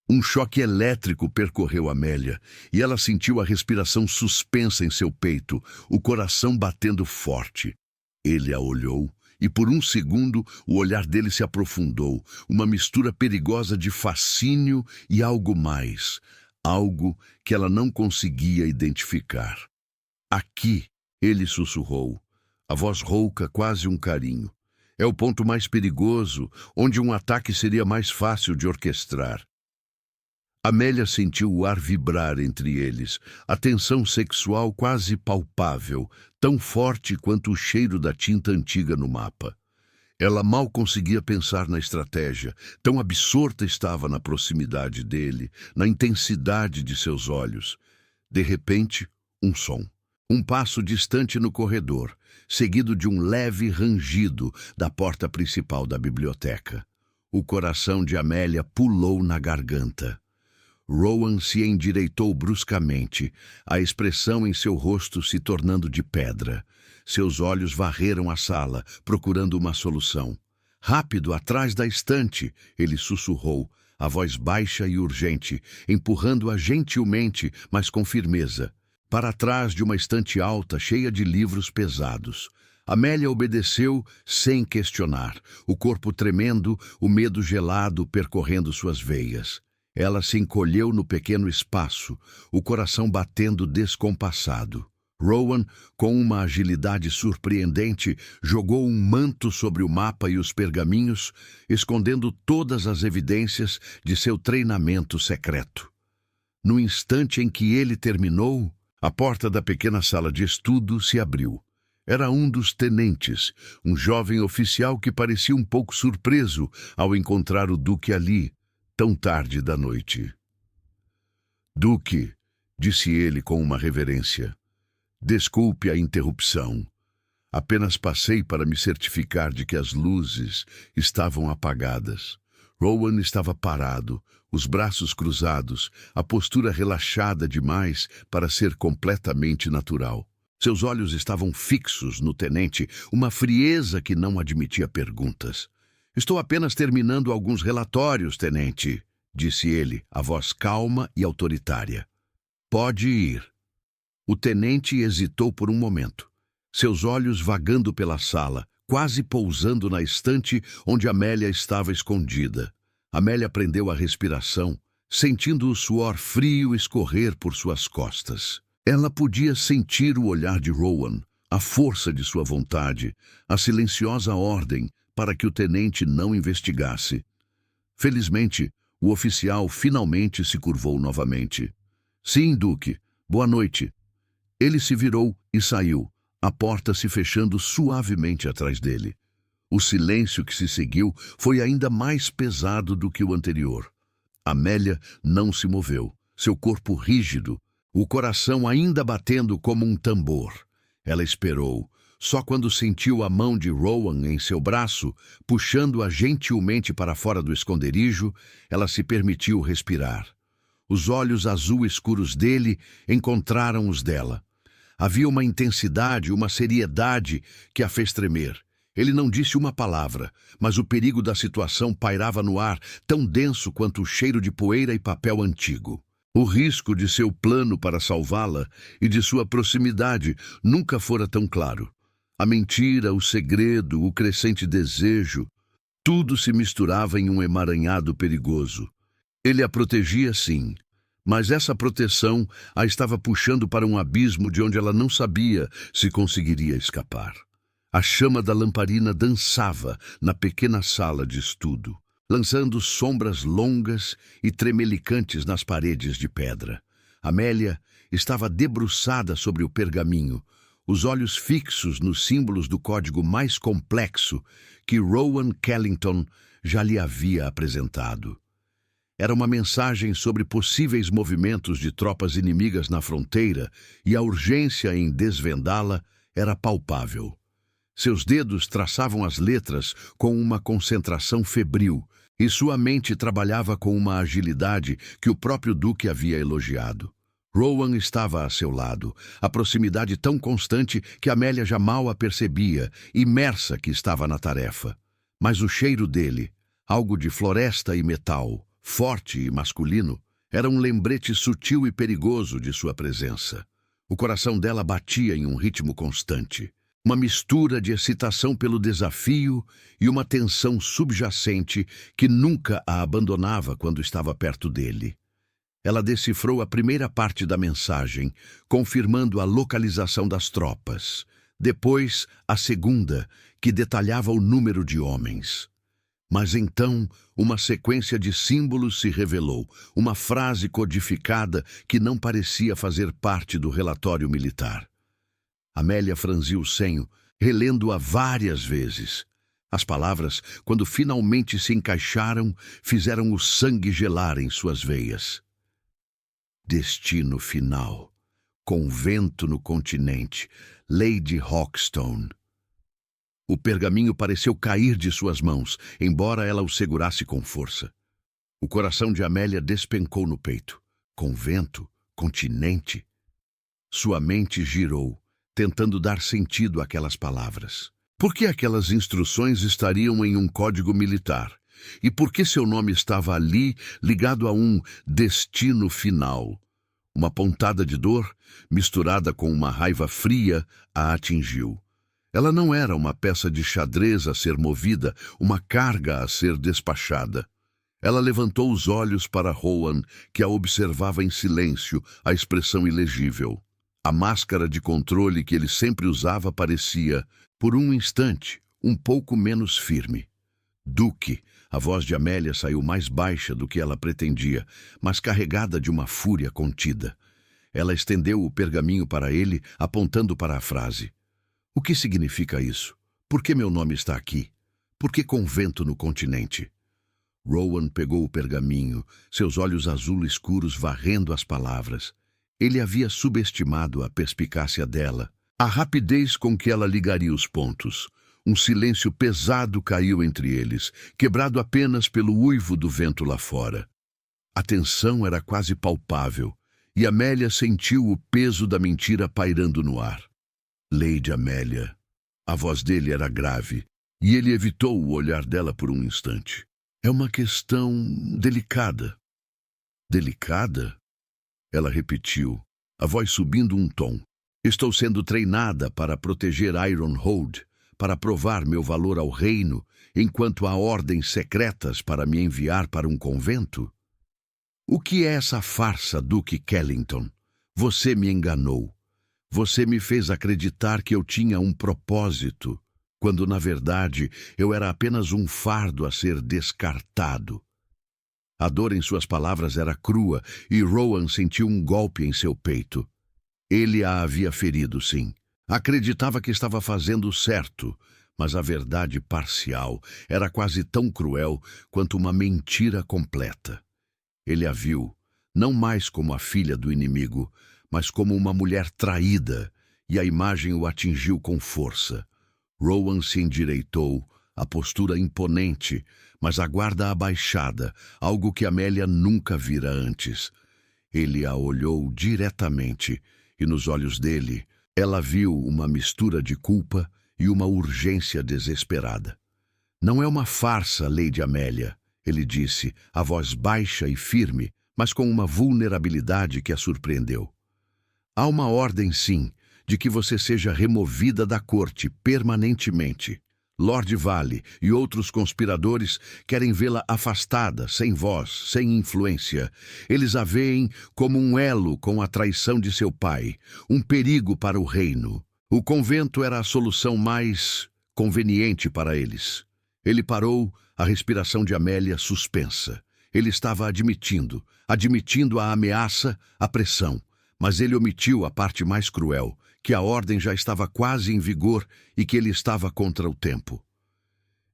Um choque elétrico percorreu Amélia, e ela sentiu a respiração suspensa em seu peito, o coração batendo forte. Ele a olhou, e por um segundo o olhar dele se aprofundou, uma mistura perigosa de fascínio e algo mais, algo que ela não conseguia identificar. Aqui, ele sussurrou, a voz rouca quase um carinho. É o ponto mais perigoso, onde um ataque seria mais fácil de orquestrar. Amélia sentiu o ar vibrar entre eles, a tensão sexual quase palpável, tão forte quanto o cheiro da tinta antiga no mapa. Ela mal conseguia pensar na estratégia, tão absorta estava na proximidade dele, na intensidade de seus olhos. De repente, um som. Um passo distante no corredor, seguido de um leve rangido da porta principal da biblioteca. O coração de Amélia pulou na garganta. Rowan se endireitou bruscamente, a expressão em seu rosto se tornando de pedra. Seus olhos varreram a sala, procurando uma solução. Rápido, atrás da estante, ele sussurrou, a voz baixa e urgente, empurrando-a gentilmente, mas com firmeza, para trás de uma estante alta cheia de livros pesados. Amélia obedeceu sem questionar, o corpo tremendo, o medo gelado percorrendo suas veias. Ela se encolheu no pequeno espaço, o coração batendo descompassado. Rowan, com uma agilidade surpreendente, jogou um manto sobre o mapa e os pergaminhos, escondendo todas as evidências de seu treinamento secreto. No instante em que ele terminou, a porta da pequena sala de estudo se abriu. Era um dos tenentes, um jovem oficial que parecia um pouco surpreso ao encontrar o Duque ali, tão tarde da noite. "Duque", disse ele com uma reverência, "desculpe a interrupção. Apenas passei para me certificar de que as luzes estavam apagadas." Rowan estava parado, os braços cruzados, a postura relaxada demais para ser completamente natural. Seus olhos estavam fixos no tenente, uma frieza que não admitia perguntas. "Estou apenas terminando alguns relatórios, tenente", disse ele, a voz calma e autoritária. "Pode ir." O tenente hesitou por um momento, seus olhos vagando pela sala, quase pousando na estante onde Amélia estava escondida. Amélia prendeu a respiração, sentindo o suor frio escorrer por suas costas. Ela podia sentir o olhar de Rowan, a força de sua vontade, a silenciosa ordem para que o tenente não investigasse. Felizmente, o oficial finalmente se curvou novamente. "Sim, Duque. Boa noite." Ele se virou e saiu, a porta se fechando suavemente atrás dele. O silêncio que se seguiu foi ainda mais pesado do que o anterior. Amélia não se moveu, seu corpo rígido, o coração ainda batendo como um tambor. Ela esperou. Só quando sentiu a mão de Rowan em seu braço, puxando-a gentilmente para fora do esconderijo, ela se permitiu respirar. Os olhos azul escuros dele encontraram os dela. Havia uma intensidade, uma seriedade que a fez tremer. Ele não disse uma palavra, mas o perigo da situação pairava no ar, tão denso quanto o cheiro de poeira e papel antigo. O risco de seu plano para salvá-la e de sua proximidade nunca fora tão claro. A mentira, o segredo, o crescente desejo, tudo se misturava em um emaranhado perigoso. Ele a protegia, sim, mas essa proteção a estava puxando para um abismo de onde ela não sabia se conseguiria escapar. A chama da lamparina dançava na pequena sala de estudo, lançando sombras longas e tremelicantes nas paredes de pedra. Amélia estava debruçada sobre o pergaminho, os olhos fixos nos símbolos do código mais complexo que Rowan Kellington já lhe havia apresentado. Era uma mensagem sobre possíveis movimentos de tropas inimigas na fronteira e a urgência em desvendá-la era palpável. Seus dedos traçavam as letras com uma concentração febril e sua mente trabalhava com uma agilidade que o próprio Duque havia elogiado. Rowan estava a seu lado, a proximidade tão constante que Amélia já mal a percebia, imersa que estava na tarefa. Mas o cheiro dele, algo de floresta e metal, forte e masculino, era um lembrete sutil e perigoso de sua presença. O coração dela batia em um ritmo constante, uma mistura de excitação pelo desafio e uma tensão subjacente que nunca a abandonava quando estava perto dele. Ela decifrou a primeira parte da mensagem, confirmando a localização das tropas. Depois, a segunda, que detalhava o número de homens. Mas então, uma sequência de símbolos se revelou, uma frase codificada que não parecia fazer parte do relatório militar. Amélia franziu o senho, relendo-a várias vezes. As palavras, quando finalmente se encaixaram, fizeram o sangue gelar em suas veias. Destino final. Convento no continente. Lady Hawkstone. O pergaminho pareceu cair de suas mãos, embora ela o segurasse com força. O coração de Amélia despencou no peito. Convento? Continente? Sua mente girou, tentando dar sentido àquelas palavras. Por que aquelas instruções estariam em um código militar? E por que seu nome estava ali, ligado a um destino final? Uma pontada de dor, misturada com uma raiva fria, a atingiu. Ela não era uma peça de xadrez a ser movida, uma carga a ser despachada. Ela levantou os olhos para Rowan, que a observava em silêncio, a expressão ilegível. A máscara de controle que ele sempre usava parecia, por um instante, um pouco menos firme. Duque, a voz de Amélia saiu mais baixa do que ela pretendia, mas carregada de uma fúria contida. Ela estendeu o pergaminho para ele, apontando para a frase. O que significa isso? Por que meu nome está aqui? Por que convento no continente? Rowan pegou o pergaminho, seus olhos azul escuros varrendo as palavras. Ele havia subestimado a perspicácia dela, a rapidez com que ela ligaria os pontos. Um silêncio pesado caiu entre eles, quebrado apenas pelo uivo do vento lá fora. A tensão era quase palpável, e Amélia sentiu o peso da mentira pairando no ar. Lady Amélia. A voz dele era grave, e ele evitou o olhar dela por um instante. É uma questão delicada. Delicada? Ela repetiu, a voz subindo um tom. Estou sendo treinada para proteger Ironhold, para provar meu valor ao reino, enquanto há ordens secretas para me enviar para um convento? O que é essa farsa, Duque Kellington? Você me enganou. Você me fez acreditar que eu tinha um propósito, quando, na verdade, eu era apenas um fardo a ser descartado. A dor em suas palavras era crua e Rowan sentiu um golpe em seu peito. Ele a havia ferido, sim. Acreditava que estava fazendo o certo, mas a verdade parcial era quase tão cruel quanto uma mentira completa. Ele a viu, não mais como a filha do inimigo, mas como uma mulher traída, e a imagem o atingiu com força. Rowan se endireitou, a postura imponente, mas a guarda abaixada, algo que Amélia nunca vira antes. Ele a olhou diretamente, e nos olhos dele, ela viu uma mistura de culpa e uma urgência desesperada. Não é uma farsa, Lady Amélia, ele disse, a voz baixa e firme, mas com uma vulnerabilidade que a surpreendeu. Há uma ordem, sim, de que você seja removida da corte permanentemente. Lord Vale e outros conspiradores querem vê-la afastada, sem voz, sem influência. Eles a veem como um elo com a traição de seu pai, um perigo para o reino. O convento era a solução mais conveniente para eles. Ele parou, a respiração de Amélia suspensa. Ele estava admitindo a ameaça, a pressão. Mas ele omitiu a parte mais cruel, que a ordem já estava quase em vigor e que ele estava contra o tempo.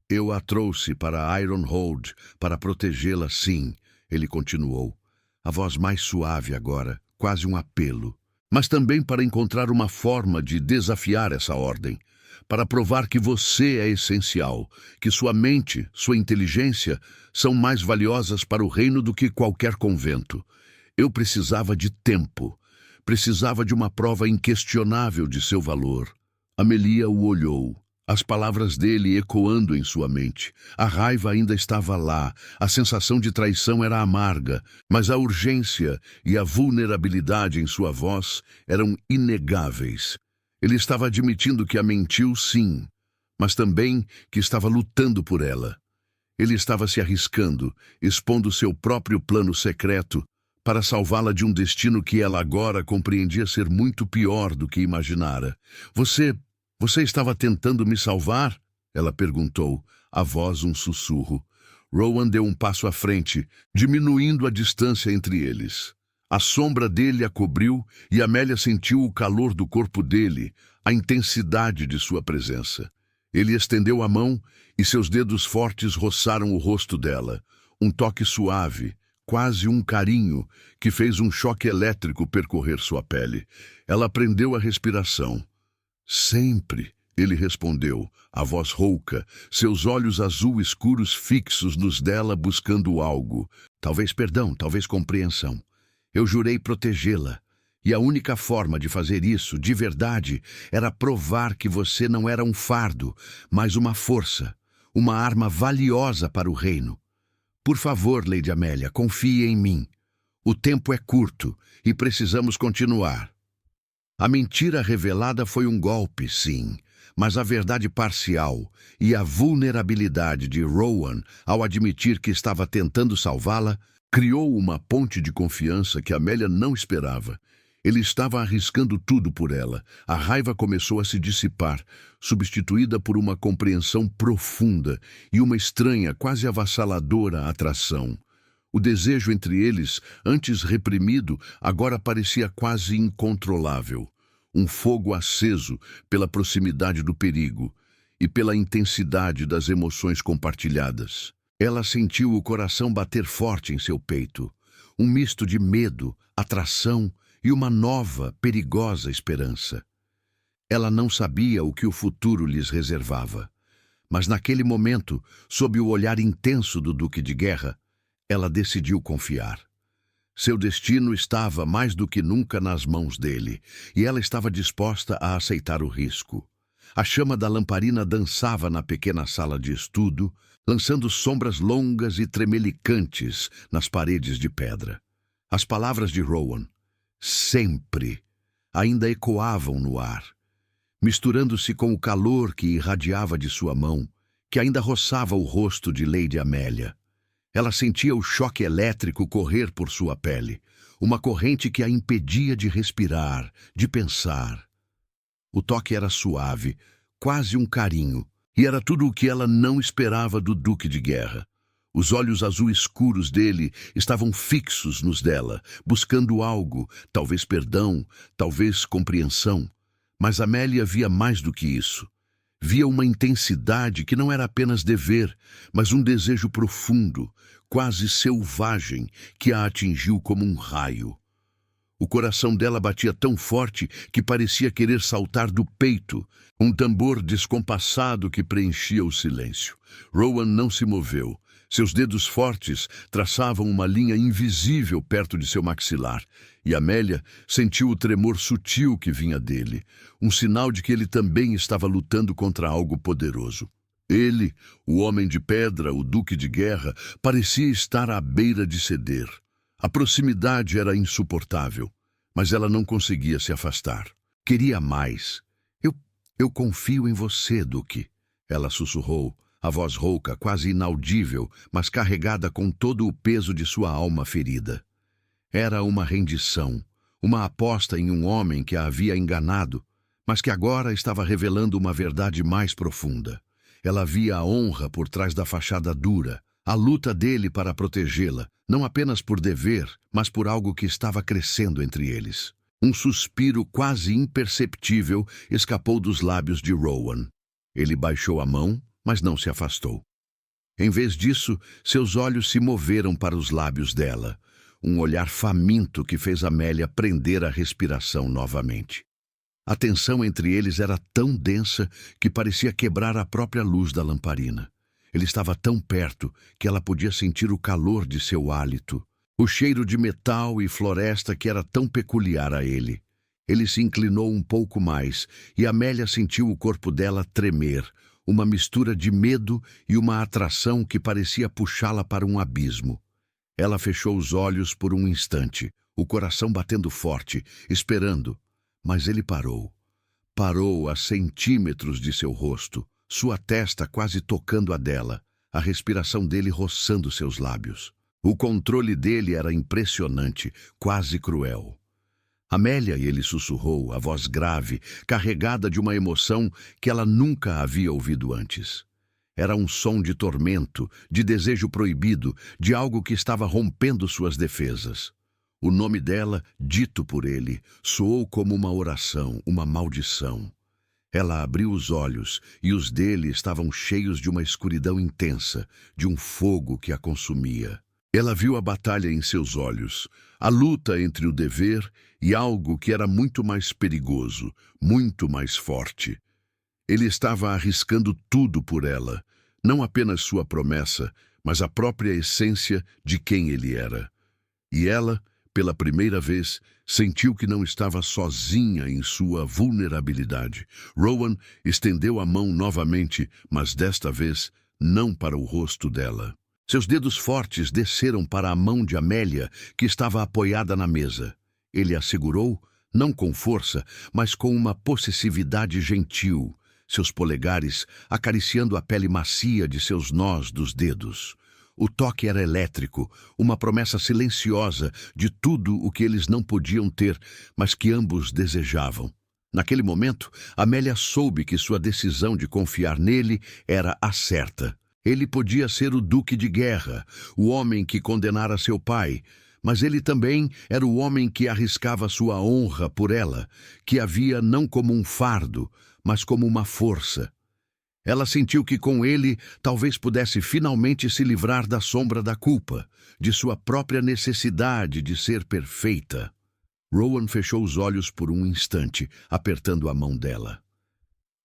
Eu a trouxe para Ironhold, para protegê-la, sim, ele continuou, a voz mais suave agora, quase um apelo, mas também para encontrar uma forma de desafiar essa ordem, para provar que você é essencial, que sua mente, sua inteligência são mais valiosas para o reino do que qualquer convento. Eu precisava de tempo. Precisava de uma prova inquestionável de seu valor. Amelia o olhou, as palavras dele ecoando em sua mente. A raiva ainda estava lá, a sensação de traição era amarga, mas a urgência e a vulnerabilidade em sua voz eram inegáveis. Ele estava admitindo que a mentiu, sim, mas também que estava lutando por ela. Ele estava se arriscando, expondo seu próprio plano secreto, para salvá-la de um destino que ela agora compreendia ser muito pior do que imaginara. Você estava tentando me salvar? Ela perguntou, a voz um sussurro. Rowan deu um passo à frente, diminuindo a distância entre eles. A sombra dele a cobriu e Amélia sentiu o calor do corpo dele, a intensidade de sua presença. Ele estendeu a mão e seus dedos fortes roçaram o rosto dela. Um toque suave, quase um carinho, que fez um choque elétrico percorrer sua pele. Ela prendeu a respiração. Sempre, ele respondeu, a voz rouca, seus olhos azul escuros fixos nos dela buscando algo. Talvez perdão, talvez compreensão. Eu jurei protegê-la. E a única forma de fazer isso, de verdade, era provar que você não era um fardo, mas uma força. uma arma valiosa para o reino. Por favor, Lady Amélia, confie em mim. O tempo é curto e precisamos continuar. A mentira revelada foi um golpe, sim, mas a verdade parcial e a vulnerabilidade de Rowan ao admitir que estava tentando salvá-la criou uma ponte de confiança que Amélia não esperava. Ele estava arriscando tudo por ela. A raiva começou a se dissipar, substituída por uma compreensão profunda e uma estranha, quase avassaladora atração. O desejo entre eles, antes reprimido, agora parecia quase incontrolável. Um fogo aceso pela proximidade do perigo e pela intensidade das emoções compartilhadas. Ela sentiu o coração bater forte em seu peito. Um misto de medo, atração e uma nova, perigosa esperança. Ela não sabia o que o futuro lhes reservava. Mas naquele momento, sob o olhar intenso do Duque de Guerra, ela decidiu confiar. Seu destino estava mais do que nunca nas mãos dele, e ela estava disposta a aceitar o risco. A chama da lamparina dançava na pequena sala de estudo, lançando sombras longas e tremelicantes nas paredes de pedra. As palavras de Rowan, sempre, ainda ecoavam no ar, misturando-se com o calor que irradiava de sua mão, que ainda roçava o rosto de Lady Amélia. Ela sentia o choque elétrico correr por sua pele, uma corrente que a impedia de respirar, de pensar. O toque era suave, quase um carinho, e era tudo o que ela não esperava do Duque de Guerra. Os olhos azul escuros dele estavam fixos nos dela, buscando algo, talvez perdão, talvez compreensão. Mas Amélia via mais do que isso. Via uma intensidade que não era apenas dever, mas um desejo profundo, quase selvagem, que a atingiu como um raio. O coração dela batia tão forte que parecia querer saltar do peito, um tambor descompassado que preenchia o silêncio. Rowan não se moveu. Seus dedos fortes traçavam uma linha invisível perto de seu maxilar, e Amélia sentiu o tremor sutil que vinha dele, um sinal de que ele também estava lutando contra algo poderoso. Ele, o homem de pedra, o Duque de Guerra, parecia estar à beira de ceder. A proximidade era insuportável, mas ela não conseguia se afastar. Queria mais. Eu confio em você, Duque, ela sussurrou, a voz rouca, quase inaudível, mas carregada com todo o peso de sua alma ferida. Era uma rendição, uma aposta em um homem que a havia enganado, mas que agora estava revelando uma verdade mais profunda. Ela via a honra por trás da fachada dura, a luta dele para protegê-la, não apenas por dever, mas por algo que estava crescendo entre eles. Um suspiro quase imperceptível escapou dos lábios de Rowan. Ele baixou a mão, mas não se afastou. Em vez disso, seus olhos se moveram para os lábios dela, um olhar faminto que fez Amélia prender a respiração novamente. A tensão entre eles era tão densa que parecia quebrar a própria luz da lamparina. Ele estava tão perto que ela podia sentir o calor de seu hálito, o cheiro de metal e floresta que era tão peculiar a ele. Ele se inclinou um pouco mais e Amélia sentiu o corpo dela tremer, uma mistura de medo e uma atração que parecia puxá-la para um abismo. Ela fechou os olhos por um instante, o coração batendo forte, esperando. Mas ele parou. Parou a centímetros de seu rosto, sua testa quase tocando a dela, a respiração dele roçando seus lábios. O controle dele era impressionante, quase cruel. Amélia, ele sussurrou, a voz grave, carregada de uma emoção que ela nunca havia ouvido antes. Era um som de tormento, de desejo proibido, de algo que estava rompendo suas defesas. O nome dela, dito por ele, soou como uma oração, uma maldição. Ela abriu os olhos e os dele estavam cheios de uma escuridão intensa, de um fogo que a consumia. Ela viu a batalha em seus olhos, a luta entre o dever e algo que era muito mais perigoso, muito mais forte. Ele estava arriscando tudo por ela, não apenas sua promessa, mas a própria essência de quem ele era. E ela, pela primeira vez, sentiu que não estava sozinha em sua vulnerabilidade. Rowan estendeu a mão novamente, mas desta vez não para o rosto dela. Seus dedos fortes desceram para a mão de Amélia, que estava apoiada na mesa. Ele a segurou, não com força, mas com uma possessividade gentil, seus polegares acariciando a pele macia de seus nós dos dedos. O toque era elétrico, uma promessa silenciosa de tudo o que eles não podiam ter, mas que ambos desejavam. Naquele momento, Amélia soube que sua decisão de confiar nele era a certa. Ele podia ser o duque de guerra, o homem que condenara seu pai, mas ele também era o homem que arriscava sua honra por ela, que a via não como um fardo, mas como uma força. Ela sentiu que com ele talvez pudesse finalmente se livrar da sombra da culpa, de sua própria necessidade de ser perfeita. Rowan fechou os olhos por um instante, apertando a mão dela.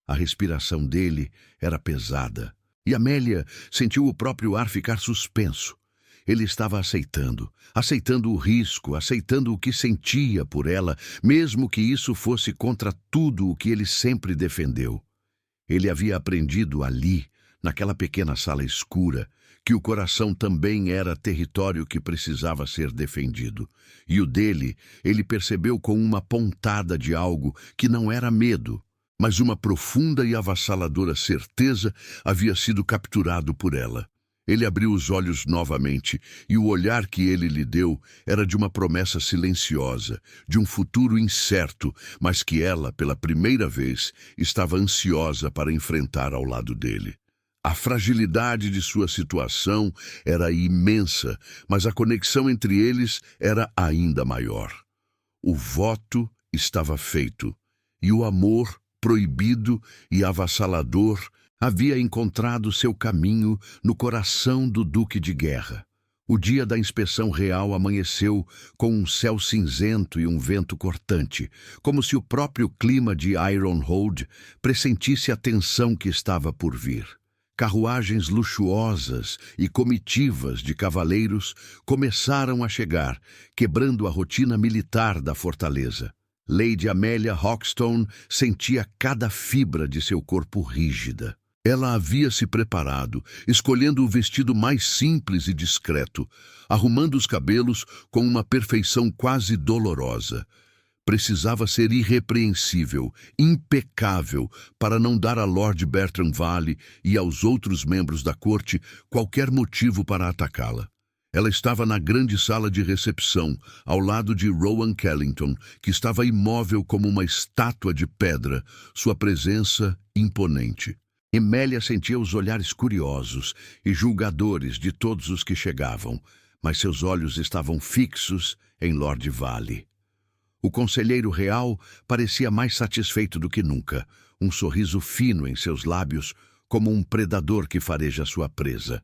A respiração dele era pesada, e Amélia sentiu o próprio ar ficar suspenso. Ele estava aceitando o risco, aceitando o que sentia por ela, mesmo que isso fosse contra tudo o que ele sempre defendeu. Ele havia aprendido ali, naquela pequena sala escura, que o coração também era território que precisava ser defendido. E o dele, ele percebeu com uma pontada de algo que não era medo, mas uma profunda e avassaladora certeza havia sido capturado por ela. Ele abriu os olhos novamente, e o olhar que ele lhe deu era de uma promessa silenciosa, de um futuro incerto, mas que ela, pela primeira vez, estava ansiosa para enfrentar ao lado dele. A fragilidade de sua situação era imensa, mas a conexão entre eles era ainda maior. O voto estava feito, e o amor, proibido e avassalador, havia encontrado seu caminho no coração do Duque de Guerra. O dia da inspeção real amanheceu com um céu cinzento e um vento cortante, como se o próprio clima de Ironhold pressentisse a tensão que estava por vir. Carruagens luxuosas e comitivas de cavaleiros começaram a chegar, quebrando a rotina militar da fortaleza. Lady Amélia Hawkstone sentia cada fibra de seu corpo rígida. Ela havia se preparado, escolhendo o vestido mais simples e discreto, arrumando os cabelos com uma perfeição quase dolorosa. Precisava ser irrepreensível, impecável, para não dar a Lord Bertram Valley e aos outros membros da corte qualquer motivo para atacá-la. Ela estava na grande sala de recepção, ao lado de Rowan Kellington, que estava imóvel como uma estátua de pedra, sua presença imponente. Amélia sentia os olhares curiosos e julgadores de todos os que chegavam, mas seus olhos estavam fixos em Lord Valley. O conselheiro real parecia mais satisfeito do que nunca, um sorriso fino em seus lábios, como um predador que fareja sua presa.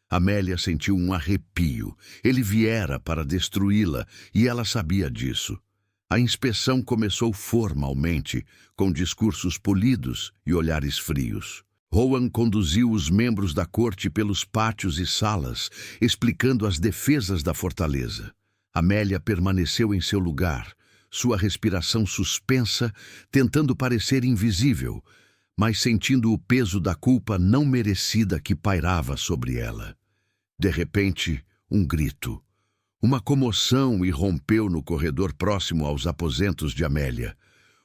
Amélia sentiu um arrepio. Ele viera para destruí-la e ela sabia disso. A inspeção começou formalmente, com discursos polidos e olhares frios. Rowan conduziu os membros da corte pelos pátios e salas, explicando as defesas da fortaleza. Amélia permaneceu em seu lugar, sua respiração suspensa, tentando parecer invisível, mas sentindo o peso da culpa não merecida que pairava sobre ela. De repente, um grito. Uma comoção irrompeu no corredor próximo aos aposentos de Amélia.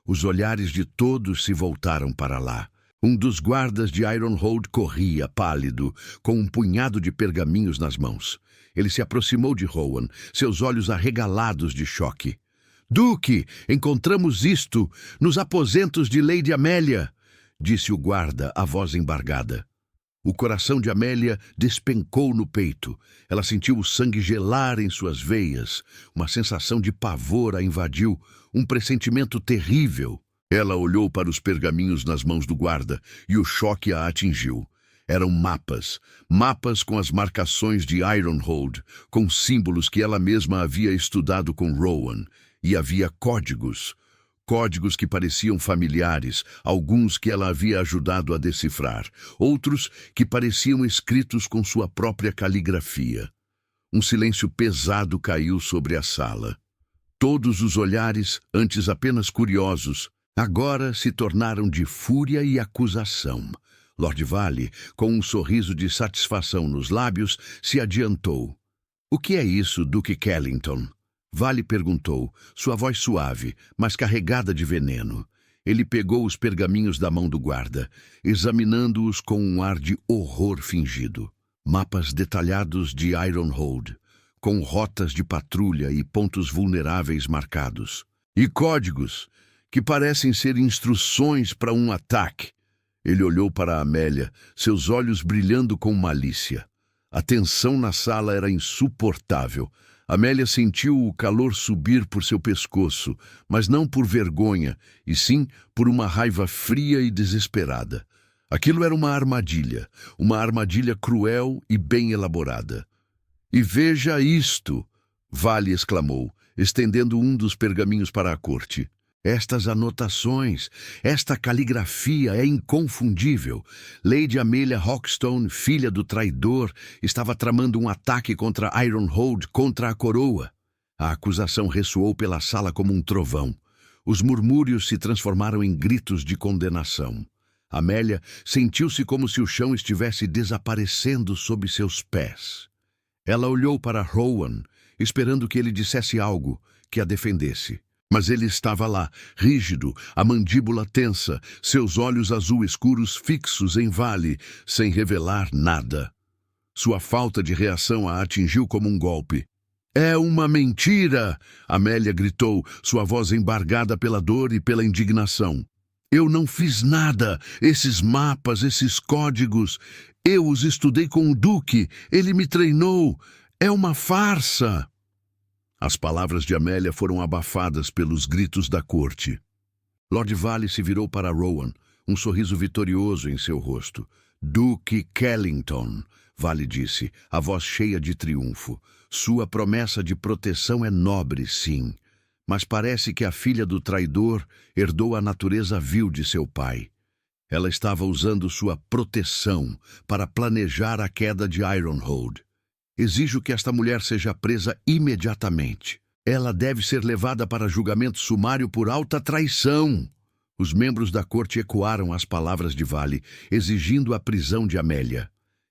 Os olhares de todos se voltaram para lá. Um dos guardas de Ironhold corria, pálido, com um punhado de pergaminhos nas mãos. Ele se aproximou de Rowan, seus olhos arregalados de choque. «Duque, encontramos isto nos aposentos de Lady Amélia», disse o guarda, a voz embargada. O coração de Amélia despencou no peito. Ela sentiu o sangue gelar em suas veias. Uma sensação de pavor a invadiu, um pressentimento terrível. Ela olhou para os pergaminhos nas mãos do guarda e o choque a atingiu. Eram mapas com as marcações de Ironhold, com símbolos que ela mesma havia estudado com Rowan. E havia códigos que pareciam familiares, alguns que ela havia ajudado a decifrar, outros que pareciam escritos com sua própria caligrafia. Um silêncio pesado caiu sobre a sala. Todos os olhares, antes apenas curiosos, agora se tornaram de fúria e acusação. Lord Vale, com um sorriso de satisfação nos lábios, se adiantou. "O que é isso, Duque Kellington?" Vale perguntou, sua voz suave, mas carregada de veneno. Ele pegou os pergaminhos da mão do guarda, examinando-os com um ar de horror fingido. Mapas detalhados de Ironhold, com rotas de patrulha e pontos vulneráveis marcados. E códigos, que parecem ser instruções para um ataque. Ele olhou para Amélia, seus olhos brilhando com malícia. A tensão na sala era insuportável. Amélia sentiu o calor subir por seu pescoço, mas não por vergonha, e sim por uma raiva fria e desesperada. Aquilo era uma armadilha cruel e bem elaborada. "E veja isto!" Vale exclamou, estendendo um dos pergaminhos para a corte. "Estas anotações, esta caligrafia é inconfundível. Lady Amelia Hawkstone, filha do traidor, estava tramando um ataque contra Ironhold, contra a coroa." A acusação ressoou pela sala como um trovão. Os murmúrios se transformaram em gritos de condenação. Amélia sentiu-se como se o chão estivesse desaparecendo sob seus pés. Ela olhou para Rowan, esperando que ele dissesse algo que a defendesse. Mas ele estava lá, rígido, a mandíbula tensa, seus olhos azul escuros fixos em Vale, sem revelar nada. Sua falta de reação a atingiu como um golpe. "É uma mentira!" Amélia gritou, sua voz embargada pela dor e pela indignação. "Eu não fiz nada! Esses mapas, esses códigos, eu os estudei com o Duque, ele me treinou! É uma farsa!" As palavras de Amélia foram abafadas pelos gritos da corte. Lord Vale se virou para Rowan, um sorriso vitorioso em seu rosto. "Duque Kellington", Vale disse, a voz cheia de triunfo. "Sua promessa de proteção é nobre, sim, mas parece que a filha do traidor herdou a natureza vil de seu pai. Ela estava usando sua proteção para planejar a queda de Ironhold. Exijo que esta mulher seja presa imediatamente. Ela deve ser levada para julgamento sumário por alta traição." Os membros da corte ecoaram as palavras de Vale, exigindo a prisão de Amélia.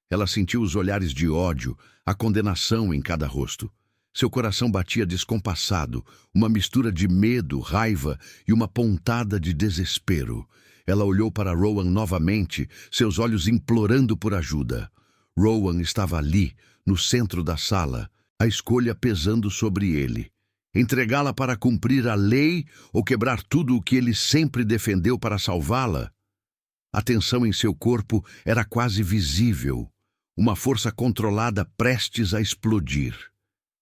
Ela sentiu os olhares de ódio, a condenação em cada rosto. Seu coração batia descompassado, uma mistura de medo, raiva e uma pontada de desespero. Ela olhou para Rowan novamente, seus olhos implorando por ajuda. Rowan estava ali, no centro da sala, a escolha pesando sobre ele. Entregá-la para cumprir a lei ou quebrar tudo o que ele sempre defendeu para salvá-la? A tensão em seu corpo era quase visível, uma força controlada prestes a explodir.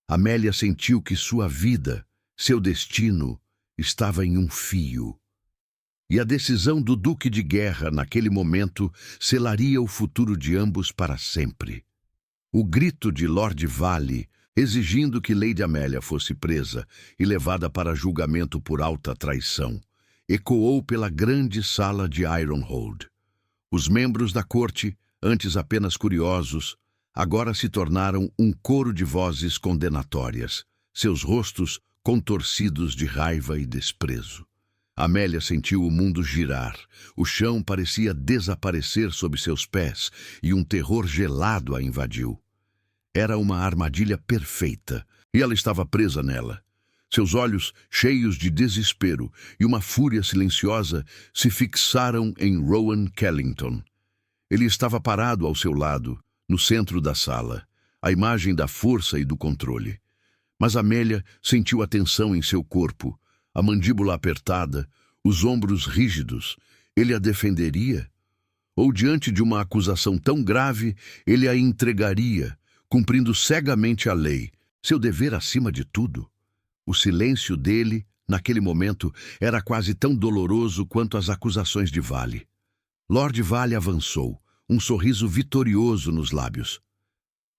Amélia sentiu que sua vida, seu destino, estava em um fio. E a decisão do Duque de Guerra, naquele momento, selaria o futuro de ambos para sempre. O grito de Lord Vale, exigindo que Lady Amélia fosse presa e levada para julgamento por alta traição, ecoou pela grande sala de Ironhold. Os membros da corte, antes apenas curiosos, agora se tornaram um coro de vozes condenatórias, seus rostos contorcidos de raiva e desprezo. Amélia sentiu o mundo girar, o chão parecia desaparecer sob seus pés e um terror gelado a invadiu. Era uma armadilha perfeita, e ela estava presa nela. Seus olhos, cheios de desespero e uma fúria silenciosa, se fixaram em Rowan Kellington. Ele estava parado ao seu lado, no centro da sala, a imagem da força e do controle. Mas Amélia sentiu a tensão em seu corpo, a mandíbula apertada, os ombros rígidos. Ele a defenderia? Ou, diante de uma acusação tão grave, ele a entregaria, cumprindo cegamente a lei, seu dever acima de tudo? O silêncio dele, naquele momento, era quase tão doloroso quanto as acusações de Vale. Lord Vale avançou, um sorriso vitorioso nos lábios.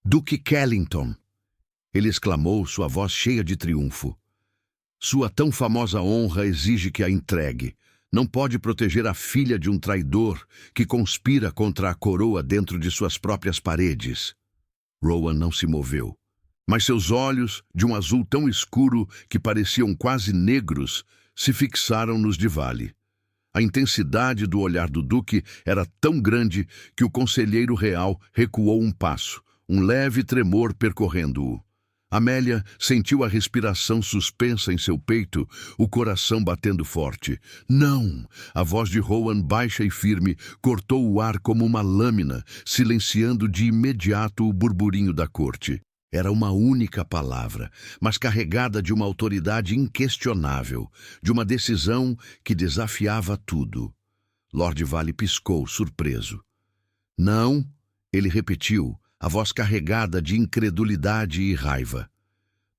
"Duque Kellington!" ele exclamou, sua voz cheia de triunfo. "Sua tão famosa honra exige que a entregue. Não pode proteger a filha de um traidor que conspira contra a coroa dentro de suas próprias paredes." Rowan não se moveu, mas seus olhos, de um azul tão escuro que pareciam quase negros, se fixaram nos de Vale. A intensidade do olhar do duque era tão grande que o conselheiro real recuou um passo, um leve tremor percorrendo-o. Amélia sentiu a respiração suspensa em seu peito, o coração batendo forte. Não! A voz de Rowan, baixa e firme, cortou o ar como uma lâmina, silenciando de imediato o burburinho da corte. Era uma única palavra, mas carregada de uma autoridade inquestionável, de uma decisão que desafiava tudo. Lord Vale piscou, surpreso. Não, ele repetiu, a voz carregada de incredulidade e raiva.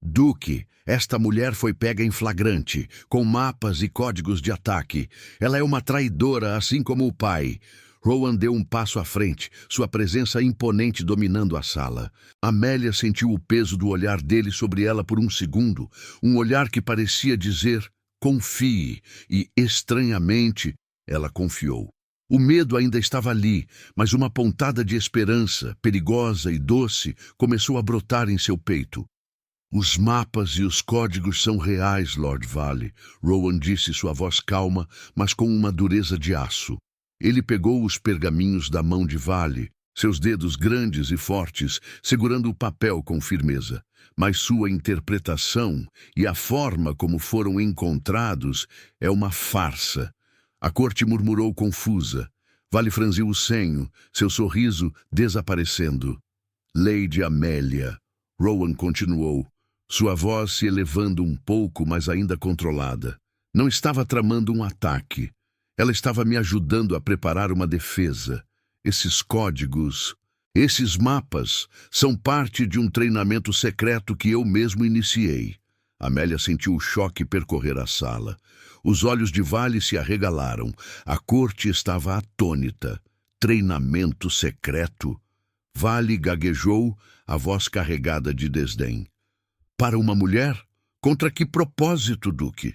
Duque, esta mulher foi pega em flagrante, com mapas e códigos de ataque. Ela é uma traidora, assim como o pai. Rowan deu um passo à frente, sua presença imponente dominando a sala. Amélia sentiu o peso do olhar dele sobre ela por um segundo, um olhar que parecia dizer, confie, e, estranhamente, ela confiou. O medo ainda estava ali, mas uma pontada de esperança, perigosa e doce, começou a brotar em seu peito. Os mapas e os códigos são reais, Lord Vale, Rowan disse, sua voz calma, mas com uma dureza de aço. Ele pegou os pergaminhos da mão de Vale, seus dedos grandes e fortes, segurando o papel com firmeza. Mas sua interpretação e a forma como foram encontrados é uma farsa. A corte murmurou confusa. Vale franziu o senho, seu sorriso desaparecendo. Lady Amélia, Rowan continuou, sua voz se elevando um pouco, mas ainda controlada. Não estava tramando um ataque. Ela estava me ajudando a preparar uma defesa. Esses códigos, esses mapas, são parte de um treinamento secreto que eu mesmo iniciei. Amélia sentiu o choque percorrer a sala. Os olhos de Vale se arregalaram. A corte estava atônita. Treinamento secreto? Vale gaguejou, a voz carregada de desdém. Para uma mulher? Contra que propósito, Duque?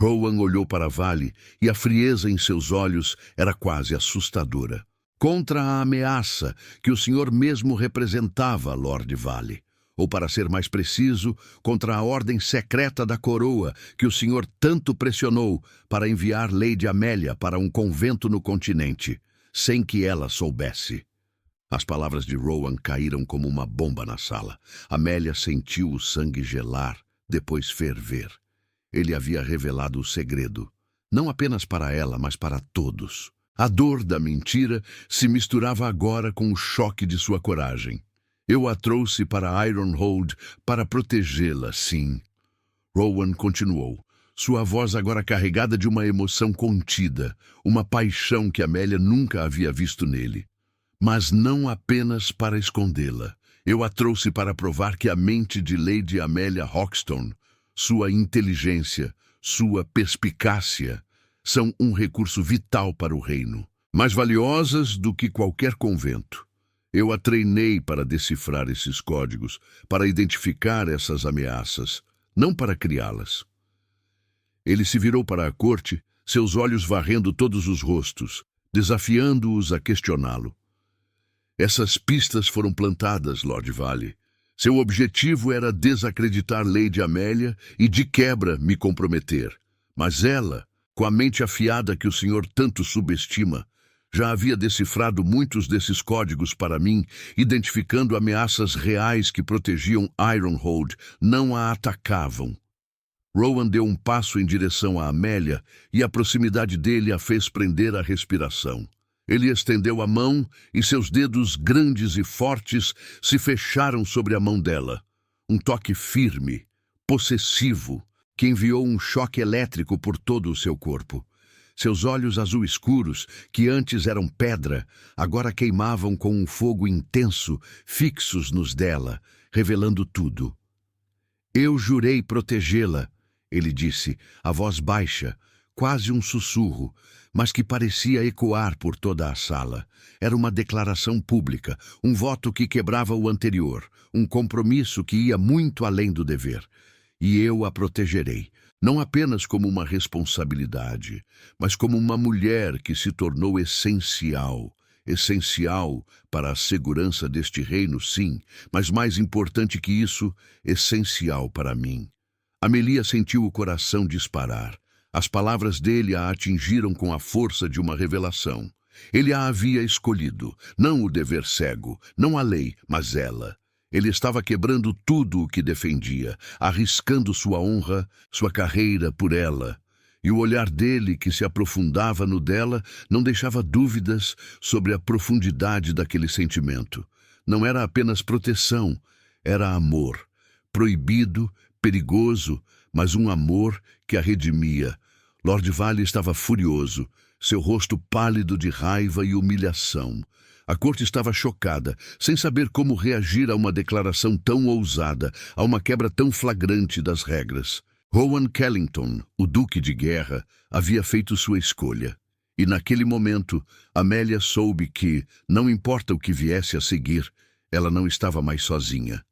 Rowan olhou para Vale e a frieza em seus olhos era quase assustadora. Contra a ameaça que o senhor mesmo representava, Lord Vale. Ou, para ser mais preciso, contra a ordem secreta da coroa que o senhor tanto pressionou para enviar Lady Amélia para um convento no continente, sem que ela soubesse. As palavras de Rowan caíram como uma bomba na sala. Amélia sentiu o sangue gelar, depois ferver. Ele havia revelado o segredo, não apenas para ela, mas para todos. A dor da mentira se misturava agora com o choque de sua coragem. Eu a trouxe para Ironhold para protegê-la, sim. Rowan continuou, sua voz agora carregada de uma emoção contida, uma paixão que Amélia nunca havia visto nele. Mas não apenas para escondê-la. Eu a trouxe para provar que a mente de Lady Amélia Hoxton, sua inteligência, sua perspicácia, são um recurso vital para o reino, mais valiosas do que qualquer convento. Eu a treinei para decifrar esses códigos, para identificar essas ameaças, não para criá-las. Ele se virou para a corte, seus olhos varrendo todos os rostos, desafiando-os a questioná-lo. Essas pistas foram plantadas, Lord Vale. Seu objetivo era desacreditar Lady Amélia e, de quebra, me comprometer. Mas ela, com a mente afiada que o senhor tanto subestima, já havia decifrado muitos desses códigos para mim, identificando ameaças reais que protegiam Ironhold, não a atacavam. Rowan deu um passo em direção a Amélia e a proximidade dele a fez prender a respiração. Ele estendeu a mão e seus dedos grandes e fortes se fecharam sobre a mão dela. Um toque firme, possessivo, que enviou um choque elétrico por todo o seu corpo. Seus olhos azul escuros, que antes eram pedra, agora queimavam com um fogo intenso, fixos nos dela, revelando tudo. Eu jurei protegê-la, ele disse, a voz baixa, quase um sussurro, mas que parecia ecoar por toda a sala. Era uma declaração pública, um voto que quebrava o anterior, um compromisso que ia muito além do dever. E eu a protegerei, não apenas como uma responsabilidade, mas como uma mulher que se tornou essencial para a segurança deste reino, sim, mas mais importante que isso, essencial para mim. Amelia sentiu o coração disparar. As palavras dele a atingiram com a força de uma revelação. Ele a havia escolhido, não o dever cego, não a lei, mas ela. Ele estava quebrando tudo o que defendia, arriscando sua honra, sua carreira por ela. E o olhar dele, que se aprofundava no dela, não deixava dúvidas sobre a profundidade daquele sentimento. Não era apenas proteção, era amor. Proibido, perigoso, mas um amor que a redimia. Lord Vale estava furioso, seu rosto pálido de raiva e humilhação. A corte estava chocada, sem saber como reagir a uma declaração tão ousada, a uma quebra tão flagrante das regras. Rowan Kellington, o Duque de Guerra, havia feito sua escolha. E naquele momento, Amélia soube que, não importa o que viesse a seguir, ela não estava mais sozinha.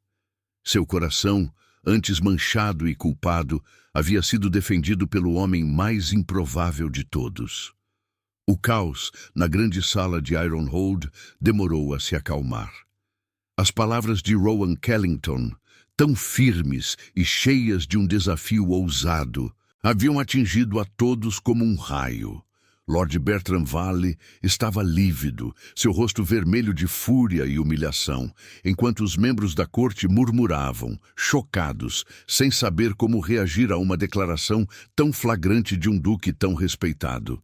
Seu coração, antes manchado e culpado, havia sido defendido pelo homem mais improvável de todos. O caos, na grande sala de Ironhold, demorou a se acalmar. As palavras de Rowan Kellington, tão firmes e cheias de um desafio ousado, haviam atingido a todos como um raio. Lord Bertram Vale estava lívido, seu rosto vermelho de fúria e humilhação, enquanto os membros da corte murmuravam, chocados, sem saber como reagir a uma declaração tão flagrante de um duque tão respeitado.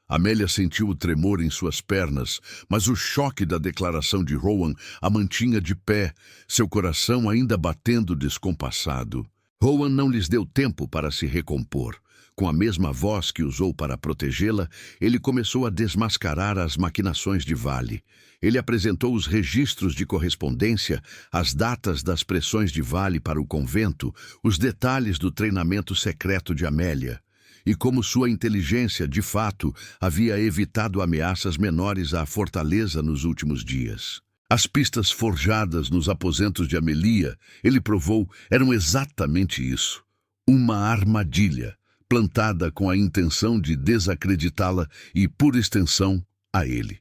Amélia sentiu o tremor em suas pernas, mas o choque da declaração de Rowan a mantinha de pé, seu coração ainda batendo descompassado. Rowan não lhes deu tempo para se recompor. Com a mesma voz que usou para protegê-la, ele começou a desmascarar as maquinações de Vale. Ele apresentou os registros de correspondência, as datas das pressões de Vale para o convento, os detalhes do treinamento secreto de Amélia. E como sua inteligência, de fato, havia evitado ameaças menores à fortaleza nos últimos dias. As pistas forjadas nos aposentos de Amelia, ele provou, eram exatamente isso. Uma armadilha, plantada com a intenção de desacreditá-la e, por extensão, a ele.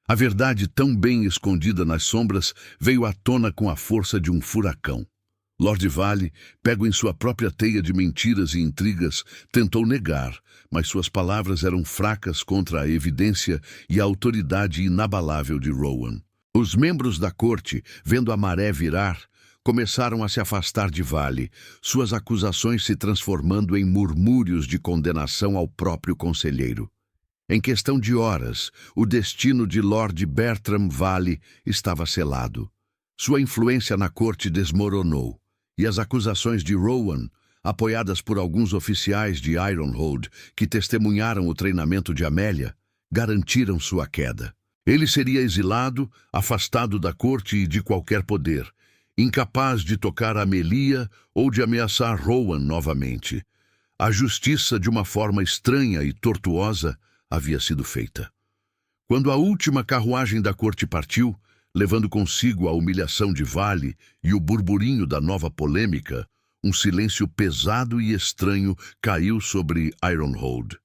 A verdade, tão bem escondida nas sombras, veio à tona com a força de um furacão. Lord Vale, pego em sua própria teia de mentiras e intrigas, tentou negar, mas suas palavras eram fracas contra a evidência e a autoridade inabalável de Rowan. Os membros da corte, vendo a maré virar, começaram a se afastar de Vale, suas acusações se transformando em murmúrios de condenação ao próprio conselheiro. Em questão de horas, o destino de Lord Bertram Vale estava selado. Sua influência na corte desmoronou, e as acusações de Rowan, apoiadas por alguns oficiais de Ironhold que testemunharam o treinamento de Amélia, garantiram sua queda. Ele seria exilado, afastado da corte e de qualquer poder, incapaz de tocar Amelia ou de ameaçar Rowan novamente. A justiça, de uma forma estranha e tortuosa, havia sido feita. Quando a última carruagem da corte partiu, levando consigo a humilhação de Vale e o burburinho da nova polêmica, um silêncio pesado e estranho caiu sobre Ironhold.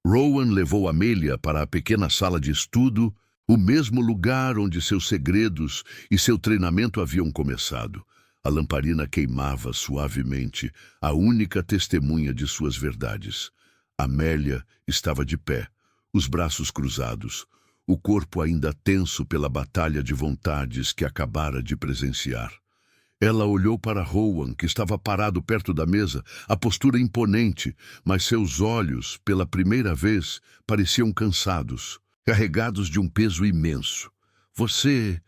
Rowan levou Amélia para a pequena sala de estudo, o mesmo lugar onde seus segredos e seu treinamento haviam começado. A lamparina queimava suavemente, a única testemunha de suas verdades. Amélia estava de pé, os braços cruzados, o corpo ainda tenso pela batalha de vontades que acabara de presenciar. Ela olhou para Rowan, que estava parado perto da mesa, a postura imponente, mas seus olhos, pela primeira vez, pareciam cansados, carregados de um peso imenso. Você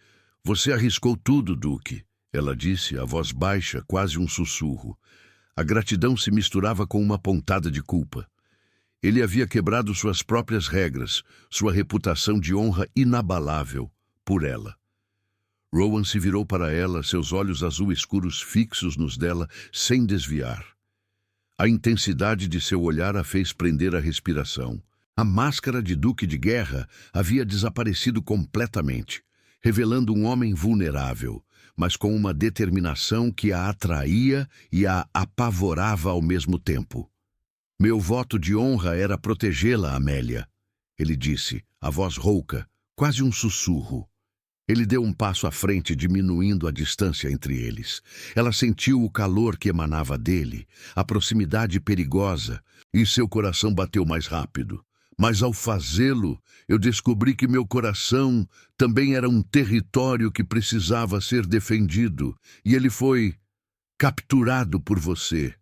arriscou tudo, Duque, ela disse, a voz baixa, quase um sussurro. A gratidão se misturava com uma pontada de culpa. Ele havia quebrado suas próprias regras, sua reputação de honra inabalável, por ela. Rowan se virou para ela, seus olhos azul escuros fixos nos dela, sem desviar. A intensidade de seu olhar a fez prender a respiração. A máscara de Duque de Guerra havia desaparecido completamente, revelando um homem vulnerável, mas com uma determinação que a atraía e a apavorava ao mesmo tempo. Meu voto de honra era protegê-la, Amélia, ele disse, a voz rouca, quase um sussurro. Ele deu um passo à frente, diminuindo a distância entre eles. Ela sentiu o calor que emanava dele, a proximidade perigosa, e seu coração bateu mais rápido. Mas ao fazê-lo, eu descobri que meu coração também era um território que precisava ser defendido, e ele foi capturado por você.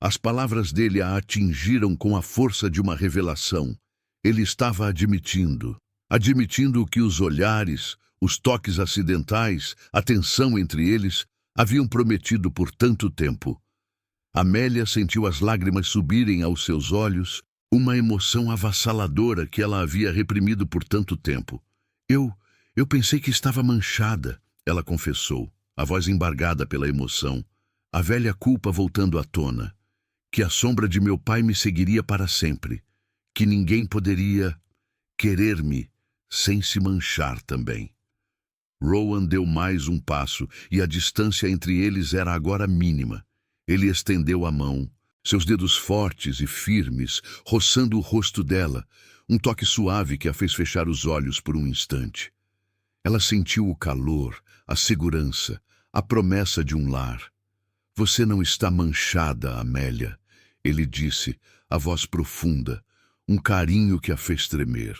As palavras dele a atingiram com a força de uma revelação. Ele estava admitindo que os olhares, os toques acidentais, a tensão entre eles, haviam prometido por tanto tempo. Amélia sentiu as lágrimas subirem aos seus olhos, uma emoção avassaladora que ela havia reprimido por tanto tempo. Eu pensei que estava manchada, ela confessou, a voz embargada pela emoção, a velha culpa voltando à tona, que a sombra de meu pai me seguiria para sempre, que ninguém poderia querer-me sem se manchar também. Rowan deu mais um passo e a distância entre eles era agora mínima. Ele estendeu a mão, seus dedos fortes e firmes, roçando o rosto dela, um toque suave que a fez fechar os olhos por um instante. Ela sentiu o calor, a segurança, a promessa de um lar. Você não está manchada, Amélia, ele disse, a voz profunda, um carinho que a fez tremer.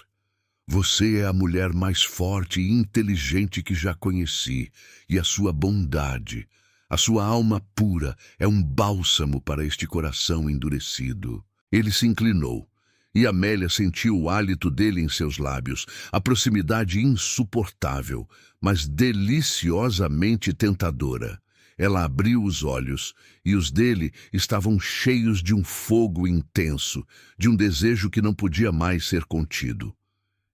Você é a mulher mais forte e inteligente que já conheci, e a sua bondade, a sua alma pura é um bálsamo para este coração endurecido. Ele se inclinou, e Amélia sentiu o hálito dele em seus lábios, a proximidade insuportável, mas deliciosamente tentadora. Ela abriu os olhos, e os dele estavam cheios de um fogo intenso, de um desejo que não podia mais ser contido.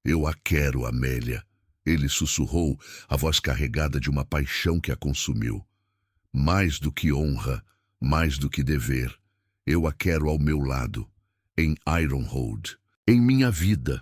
Eu a quero, Amélia, ele sussurrou, a voz carregada de uma paixão que a consumiu. Mais do que honra, mais do que dever, eu a quero ao meu lado, em Ironhold, em minha vida.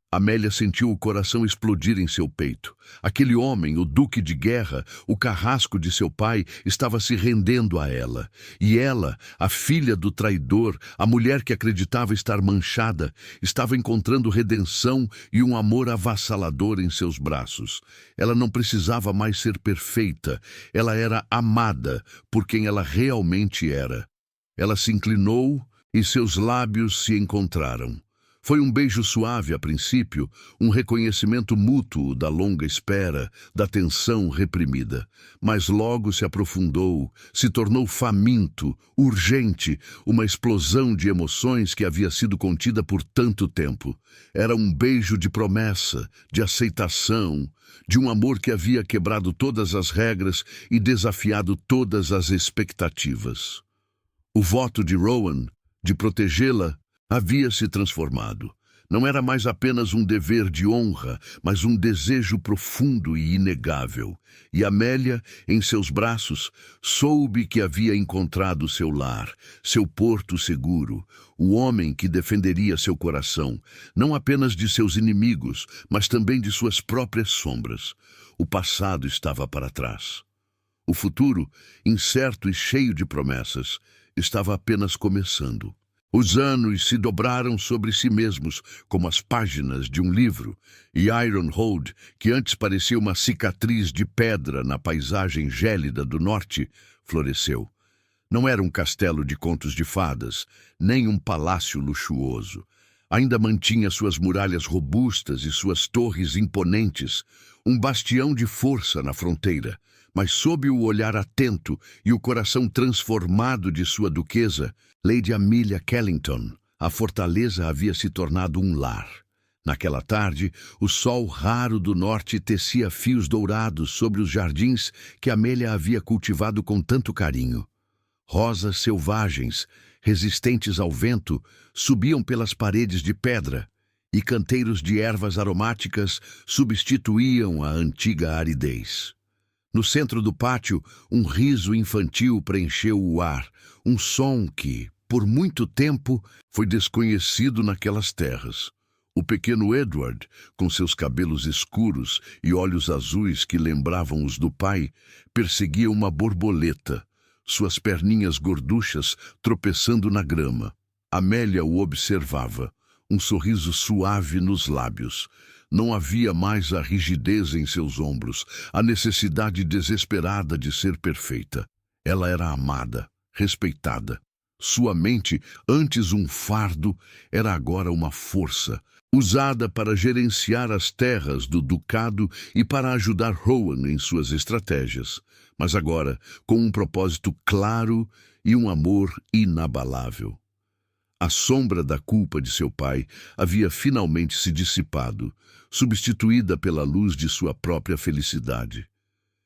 Amélia sentiu o coração explodir em seu peito. Aquele homem, o duque de guerra, o carrasco de seu pai, estava se rendendo a ela. E ela, a filha do traidor, a mulher que acreditava estar manchada, estava encontrando redenção e um amor avassalador em seus braços. Ela não precisava mais ser perfeita. Ela era amada por quem ela realmente era. Ela se inclinou e seus lábios se encontraram. Foi um beijo suave a princípio, um reconhecimento mútuo da longa espera, da tensão reprimida. Mas logo se aprofundou, se tornou faminto, urgente, uma explosão de emoções que havia sido contida por tanto tempo. Era um beijo de promessa, de aceitação, de um amor que havia quebrado todas as regras e desafiado todas as expectativas. O voto de Rowan, de protegê-la, havia se transformado. Não era mais apenas um dever de honra, mas um desejo profundo e inegável. E Amélia, em seus braços, soube que havia encontrado seu lar, seu porto seguro, o homem que defenderia seu coração, não apenas de seus inimigos, mas também de suas próprias sombras. O passado estava para trás. O futuro, incerto e cheio de promessas, estava apenas começando. Os anos se dobraram sobre si mesmos, como as páginas de um livro, e Ironhold, que antes parecia uma cicatriz de pedra na paisagem gélida do norte, floresceu. Não era um castelo de contos de fadas, nem um palácio luxuoso. Ainda mantinha suas muralhas robustas e suas torres imponentes, um bastião de força na fronteira, mas sob o olhar atento e o coração transformado de sua duquesa, Lady Amelia Kellington, a fortaleza havia se tornado um lar. Naquela tarde, o sol raro do norte tecia fios dourados sobre os jardins que Amélia havia cultivado com tanto carinho. Rosas selvagens, resistentes ao vento, subiam pelas paredes de pedra, e canteiros de ervas aromáticas substituíam a antiga aridez. No centro do pátio, um riso infantil preencheu o ar, um som que, por muito tempo, foi desconhecido naquelas terras. O pequeno Edward, com seus cabelos escuros e olhos azuis que lembravam os do pai, perseguia uma borboleta, suas perninhas gorduchas tropeçando na grama. Amélia o observava, um sorriso suave nos lábios. Não havia mais a rigidez em seus ombros, a necessidade desesperada de ser perfeita. Ela era amada, respeitada. Sua mente, antes um fardo, era agora uma força, usada para gerenciar as terras do ducado e para ajudar Rowan em suas estratégias, mas agora com um propósito claro e um amor inabalável. A sombra da culpa de seu pai havia finalmente se dissipado, substituída pela luz de sua própria felicidade.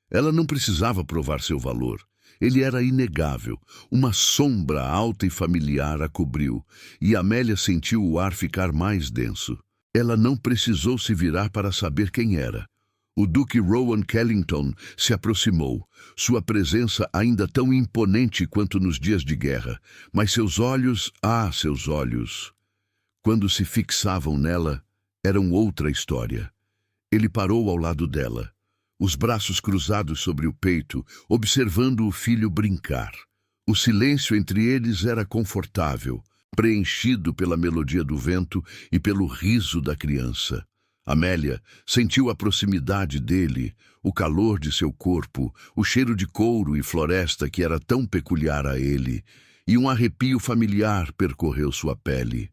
Ela não precisava provar seu valor. Ele era inegável. Uma sombra alta e familiar a cobriu, e Amélia sentiu o ar ficar mais denso. Ela não precisou se virar para saber quem era. O Duque Rowan Kellington se aproximou, sua presença ainda tão imponente quanto nos dias de guerra, mas seus olhos, seus olhos, quando se fixavam nela, eram outra história. Ele parou ao lado dela, os braços cruzados sobre o peito, observando o filho brincar. O silêncio entre eles era confortável, preenchido pela melodia do vento e pelo riso da criança. Amélia sentiu a proximidade dele, o calor de seu corpo, o cheiro de couro e floresta que era tão peculiar a ele, e um arrepio familiar percorreu sua pele.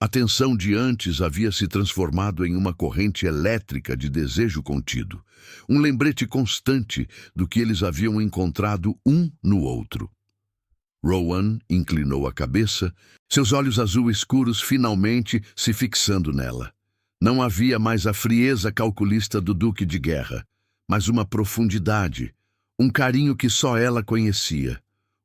A tensão de antes havia se transformado em uma corrente elétrica de desejo contido, um lembrete constante do que eles haviam encontrado um no outro. Rowan inclinou a cabeça, seus olhos azul escuros finalmente se fixando nela. Não havia mais a frieza calculista do Duque de Guerra, mas uma profundidade, um carinho que só ela conhecia.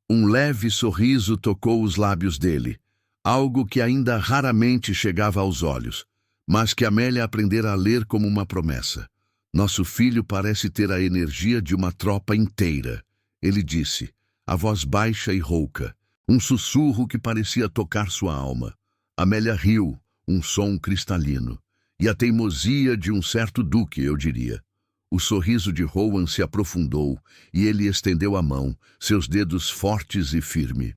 Um leve sorriso tocou os lábios dele, algo que ainda raramente chegava aos olhos, mas que Amélia aprendera a ler como uma promessa. Nosso filho parece ter a energia de uma tropa inteira, ele disse, a voz baixa e rouca, um sussurro que parecia tocar sua alma. Amélia riu, um som cristalino. E a teimosia de um certo duque, eu diria. O sorriso de Rowan se aprofundou e ele estendeu a mão, seus dedos fortes e firmes.